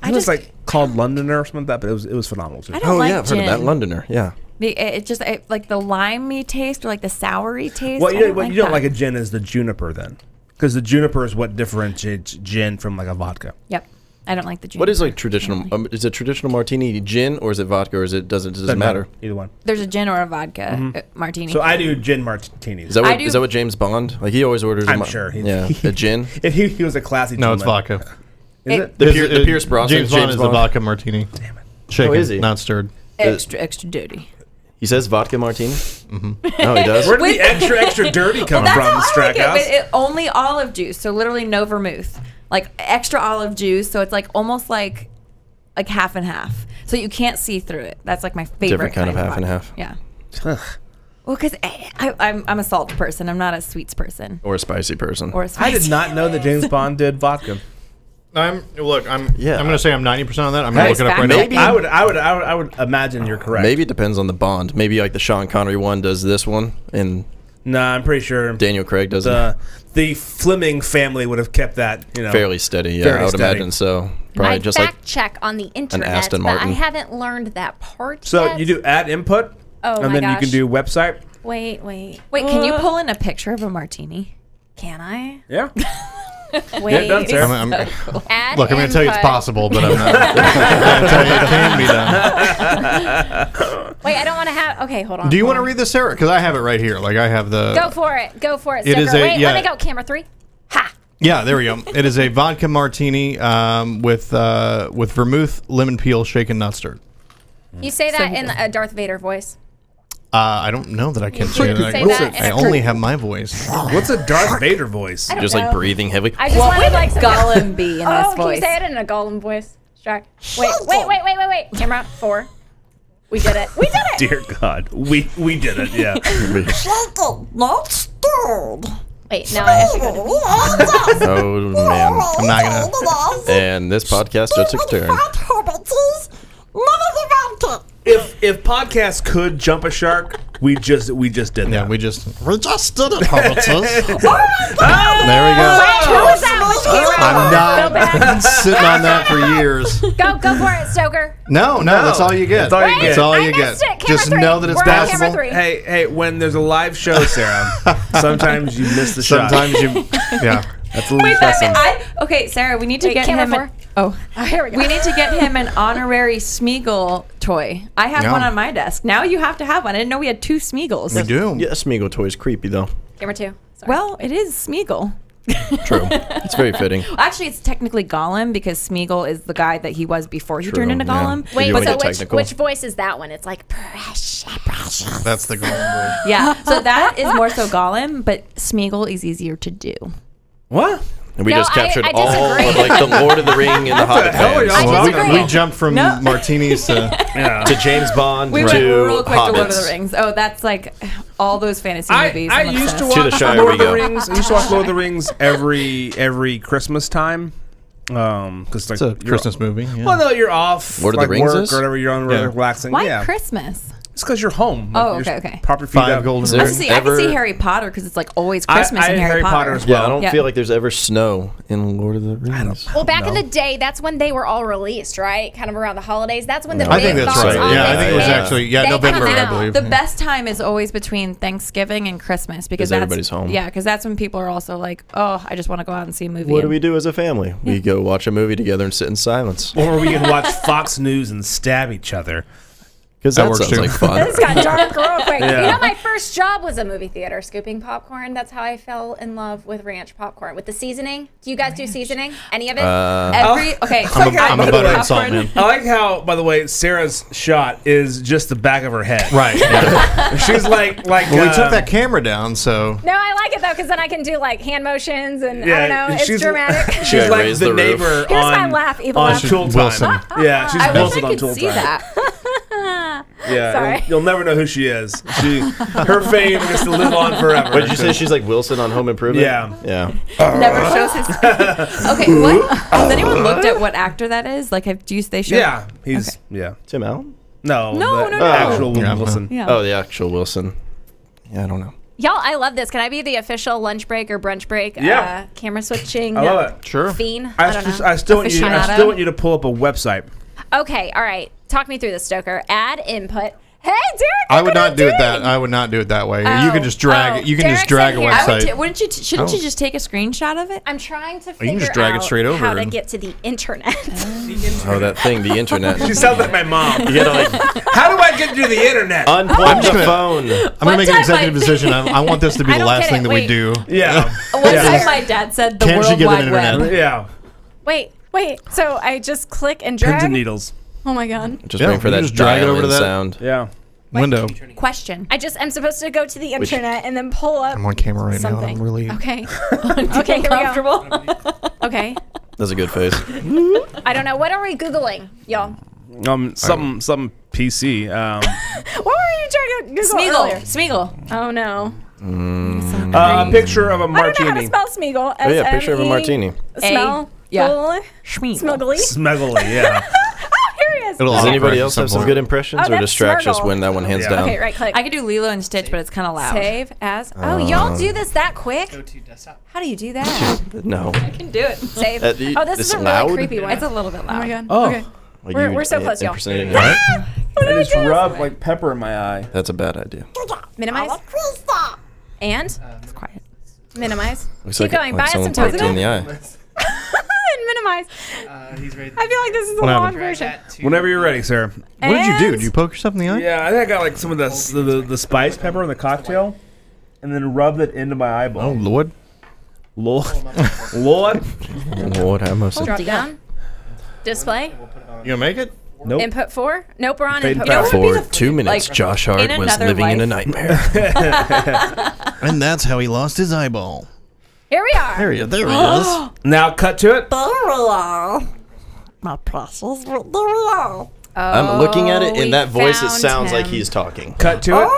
It was like called Londoner or something like that, but it was phenomenal too. I don't like I've heard of that. gin. Londoner. Yeah. It just like the limey taste or like the soury taste. What I you don't like don't that. like a gin is the juniper then, because the juniper is what differentiates gin from like a vodka. Yep. I don't like the gin. What is like traditional? Is it traditional martini gin or is it vodka or is it does it matter? Either one. There's a gin or a vodka martini. So I do gin martinis. Is that what James Bond? Like he always orders? I'm sure. Yeah, a gin. If he was a classy. No, it's gentleman. vodka. Is it? The Pierce Brosnan. James Bond is the vodka martini. Damn it. Shaken, is he? not stirred. extra dirty. He says vodka martini. No, he does. Where did the extra dirty come Well, from, that's how I like it, Strackhouse? but only olive juice, so literally no vermouth. Like extra olive juice, so it's like almost like half and half. So you can't see through it. That's like my favorite Different kind of half and vodka. half. Yeah. Well, because I'm a salt person. I'm not a sweets person. Or a spicy person. Or a I spicy. did not know that James Bond did vodka. I'm going to say I'm 90% on that. I'm going to Hey, look it up right maybe- now. I would imagine you're correct. Maybe it depends on the Bond. Maybe like the Sean Connery one does this one, and Nah, I'm pretty sure Daniel Craig does it. The Fleming family would have kept that, Fairly steady. Yeah, fairly I would steady. imagine so. Probably I just fact like check on the internet, Aston but I Martin. haven't learned that part So yet. you do add input, Oh and my then you gosh. can do website. Wait. Wait, can you pull in a picture of a martini? Can I? Yeah. Wait. Get it done, Sarah. Add Look, I'm going to tell you it's input. possible, but I'm not. I'm going to tell you it can be done. Wait, I don't want to have. Okay, hold on. Do you hold want to on. read this, Sarah? Because I have it right here. Like I have the. Go for it. Go for it. It is Stoker. a- Wait, yeah. let me go. Camera 3. Ha. Yeah, there we go. It is a vodka martini with vermouth, lemon peel, shaken, not stirred. You say that in a Darth Vader voice. I don't know that I can say You that. say that in I a only have my voice. What's a Darth Vader voice? I don't just know. like breathing heavy. I just What wanted would like some- Gollum be in this Can voice? you say it in a Gollum voice? Strike. Wait. Camera 4. We did it. We did it. Dear God, we did it. Yeah. Not stirred. Wait, now I have to go to Oh man, I'm not gonna. and this podcast just took a turn. If podcasts could jump a shark, we just did that. Yeah, we just did it, Hobbitses. There we go. Who was that? Which camera? I'm Go back. not sitting on that for years. Go for it, Stoker. No, that's all you get. That's all you get. That's all I you get. missed it. Camera Just 3. know that it's We're on camera possible. 3. Hey, when there's a live show, Sarah, sometimes you miss the shot. Sometimes you, yeah. That's a little Wait, pressing. okay, Sarah, we need to Wait, get camera him. 4. Oh, here we go. We need to get him an honorary Smeagol toy. I have Yeah. one on my desk. Now you have to have one. I didn't know we had 2 Smeagol's. We do. Yeah, Smeagol toy's creepy though. Camera 2. Sorry. Well, it is Smeagol. True. It's very fitting. Actually, it's technically Gollum because Smeagol is the guy that he was before he turned into Gollum. Yeah. Wait, You wanna so get which voice is that one? It's like precious. That's the Gollum voice. Yeah, so that is more so Gollum, but Smeagol is easier to do. What? And we No, just captured I all disagree. of like the Lord of the Ring and the Hobbit fans. I We jumped from martinis to To James Bond We to went real quick to Lord of the Hobbits. Rings. Oh, that's like all those fantasy movies. I I'm used to obsessed. watch the Shire Lord we of the go. Rings. I used to watch Lord of the Rings every Christmas time. Because It's a Christmas movie. Yeah. Well, no, you're off. Lord of the like Rings work is? or whatever. You're on Yeah. relaxing. Why yeah, Christmas? it's because you're home. Oh, You're okay. Pop your feet 5 up. golden Is I there can see ever- Harry Potter because it's like always Christmas I in had Harry Potter. as Yeah, I well. don't Yeah. feel like there's ever snow in Lord of the Rings. Well, back in the day, that's when they were all released, right? Kind of around the holidays. That's when the No. big I think that's box right. office Yeah, I think it was hits. actually They November, come I out. believe. The best time is always between Thanksgiving and Christmas because that's everybody's home. Yeah, because that's when people are also like, oh, I just want to go out and see a movie. What do and- we do as a family? We go watch a movie together and sit in silence. Or we can watch Fox News and stab each other. Because That that works sounds too. like fun. This got dark real quick. Yeah. You know, my first job was a movie theater scooping popcorn. That's how I fell in love with ranch popcorn. With the seasoning. Do you guys do seasoning? Any of it? Okay. I'm a butter and salt popcorn. man. I like how, by the way, Sarah's shot is just the back of her head. Right. Yeah. She's like. Well, we took that camera down, so No, I like it though because then I can do like hand motions and I don't know. It's she's- dramatic. She's Yeah, like raise the the roof. neighbor Here's my on laugh, evil on laugh. Tool Time. Wilson. Yeah, she's I wish Wilson I on could Tool see Time. that. Yeah, Sorry. you'll never know who she is. Her fame gets to live on forever. What did you say? She's like Wilson on Home Improvement? Yeah. Yeah. Never shows his. Okay, what has anyone looked at what actor that is? Like, they show? Yeah, he's yeah. Tim Allen? No, No, the no. actual Yeah. Wilson. Yeah. Oh, the actual Wilson. Yeah, I don't know. Y'all, I love this. Can I be the official lunch break or brunch break? Yeah. Camera switching. I love it. sure. Fiend. I still want Aficionado. you to pull up a website. Okay, all right. Talk me through this, Stoker. Add input. Hey, Derek. I would not do it that. I would not do it that way. You can just drag it. You can just drag a Derek's in here. website. Wouldn't you? Shouldn't you just take a screenshot of it? I'm trying to you figure can just drag it out straight over how to and- get to the internet. Oh, that thing, the internet. She sounds like my mom. You gotta like How do I get to the internet? unplug the phone. I'm gonna make an executive decision. I want this to be I the don't last get thing it. that we Wait. do. Yeah. One Yeah. time, my dad said the Can she World get an Wide internet? Web. Yeah. wait. So I just click and Pins drag. and needles. Oh my god. Just Yeah, waiting for you that just drag it over to dial-in that. sound. Yeah. Window. Question. I'm supposed to go to the internet and then pull up. I'm on camera right now. something. I'm really. Okay. Okay. Here we go. Okay. That's a good face. I don't know. What are we googling, y'all? Some PC. What were you trying to Google earlier? Smeagol. Oh no. A picture of a I don't know how to martini. spell Smeagol. Oh, yeah, picture of a martini. Smell. Yeah. Smuggly. Smuggly, yeah. Here he is. Does anybody else have some good impressions, Oh, or that's distracts us Smurgle. when that one hands Yeah. down? Okay, right click. I could do Lilo and Stitch, but it's kind of loud. Save as. Oh, y'all do this that quick? How do you do that? No. I can do it. Save. Oh, Oh, this is it's a loud? really creepy one. It's a little bit loud. Oh my god. Oh. Okay. Like We're so close, y'all. impersonating it. I just rubbed like pepper in my eye. That's a bad idea. Minimize. And It's quiet. minimize. Looks Keep like, going. like Buy us some someone poked you in toast. the eye. And minimize. He's ready. I feel like this is the What long happened? version. Whenever you're ready, sir. What did you do? And- Did you poke yourself in the eye? Yeah, I think I got like some of the spice pepper in the cocktail, and then rubbed it into my eyeball. Oh Lord. Lord, Lord. Lord, I must Drop down. Display. You gonna make it? Nope. Input 4. Nope, we're on Fade input and fast. 4. For 2 minutes, like, Josh Hart in was another living in a life. nightmare. And that's how he lost his eyeball. Here we are. There he is. Now cut to it. I'm looking at it, we in that voice, it found sounds like him. he's talking. Cut to it.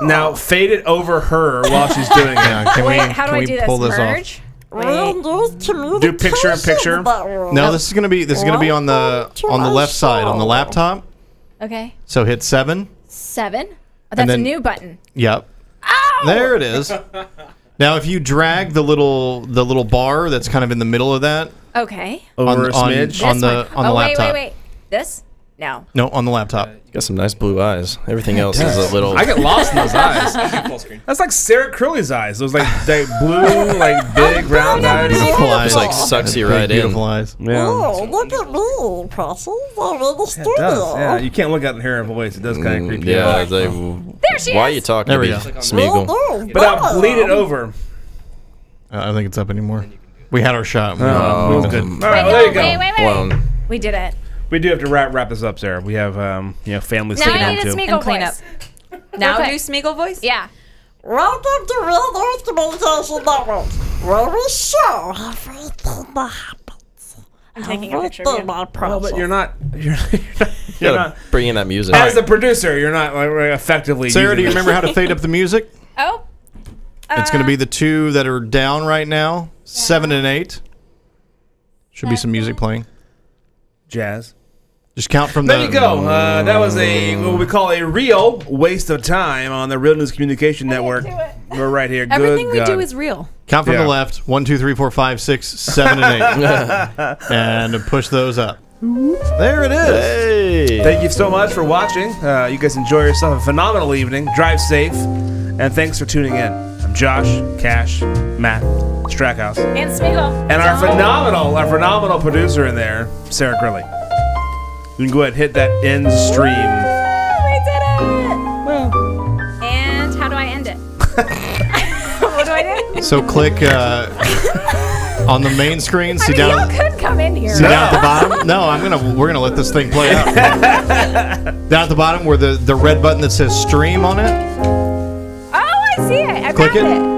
Now fade it over her while she's doing it. Yeah, can Wait, we, how do can I we do this? pull this Merge? Wait. Do picture in picture. off? No, this is gonna be on the left side on the laptop. Okay. So hit 7. 7. Oh, that's a then- new button. Yep. There it is. Now, if you drag the little bar that's kind of in the middle of that Okay. Over a smidge. This on the one. laptop. Wait. This? No. No, on the laptop. You got some nice blue eyes. Everything else is a little. I get lost in those eyes. That's like Sarah Curley's eyes. Those like blue, like big round eyes. Beautiful eyes. It's like sucks you right in. Beautiful eyes. Yeah. look at me, precious. I'm in the It studio. does. Yeah, you can't look out and hear her voice. It does kind of creep you Yeah, out. There she why are is. you talking There to we me, go. Smeagol? But I'll bleed it over. I don't think it's up anymore. We had our shot. Oh, We- good. we- All right, well, there you go. Wait. Blown. We did it. We do have to wrap this up, Sarah. We have families Now to I need get a to. Smeagol And clean voice. Now Okay. do Smeagol voice? Yeah. Welcome to Real North Communication Network, where we show everything that happens. I'm taking a picture of you. Well, but you're not. You're You gotta not. bring in that music. As the producer, you're not like effectively. Sarah, do you using remember how to fade up the music? Oh. It's going to be the two that are down right now, 7 and 8. Should be some music playing. jazz? Just count from There the. you go. That was what we call a real waste of time on the Real News Communication Network. We're right here. Everything Good we God. do is real. Count from Yeah. the left. 1, 2, 3, 4, 5, 6, 7, and 8. And push those up. There it is. Hey. Thank you so much for watching. You guys enjoy yourself. A phenomenal evening. Drive safe. And thanks for tuning in. I'm Josh, Cash, Matt, Strackhouse. And Smeagol. And our phenomenal producer in there, Sarah Gurley. You can go ahead and hit that end stream. We did it. And how do I end it? What do I do? So click on the main screen. See Y'all down. could come in here. See down at the bottom? No, we're gonna let this thing play out. Down at the bottom where the red button that says stream on it. Oh, I see it. I Click found it. it.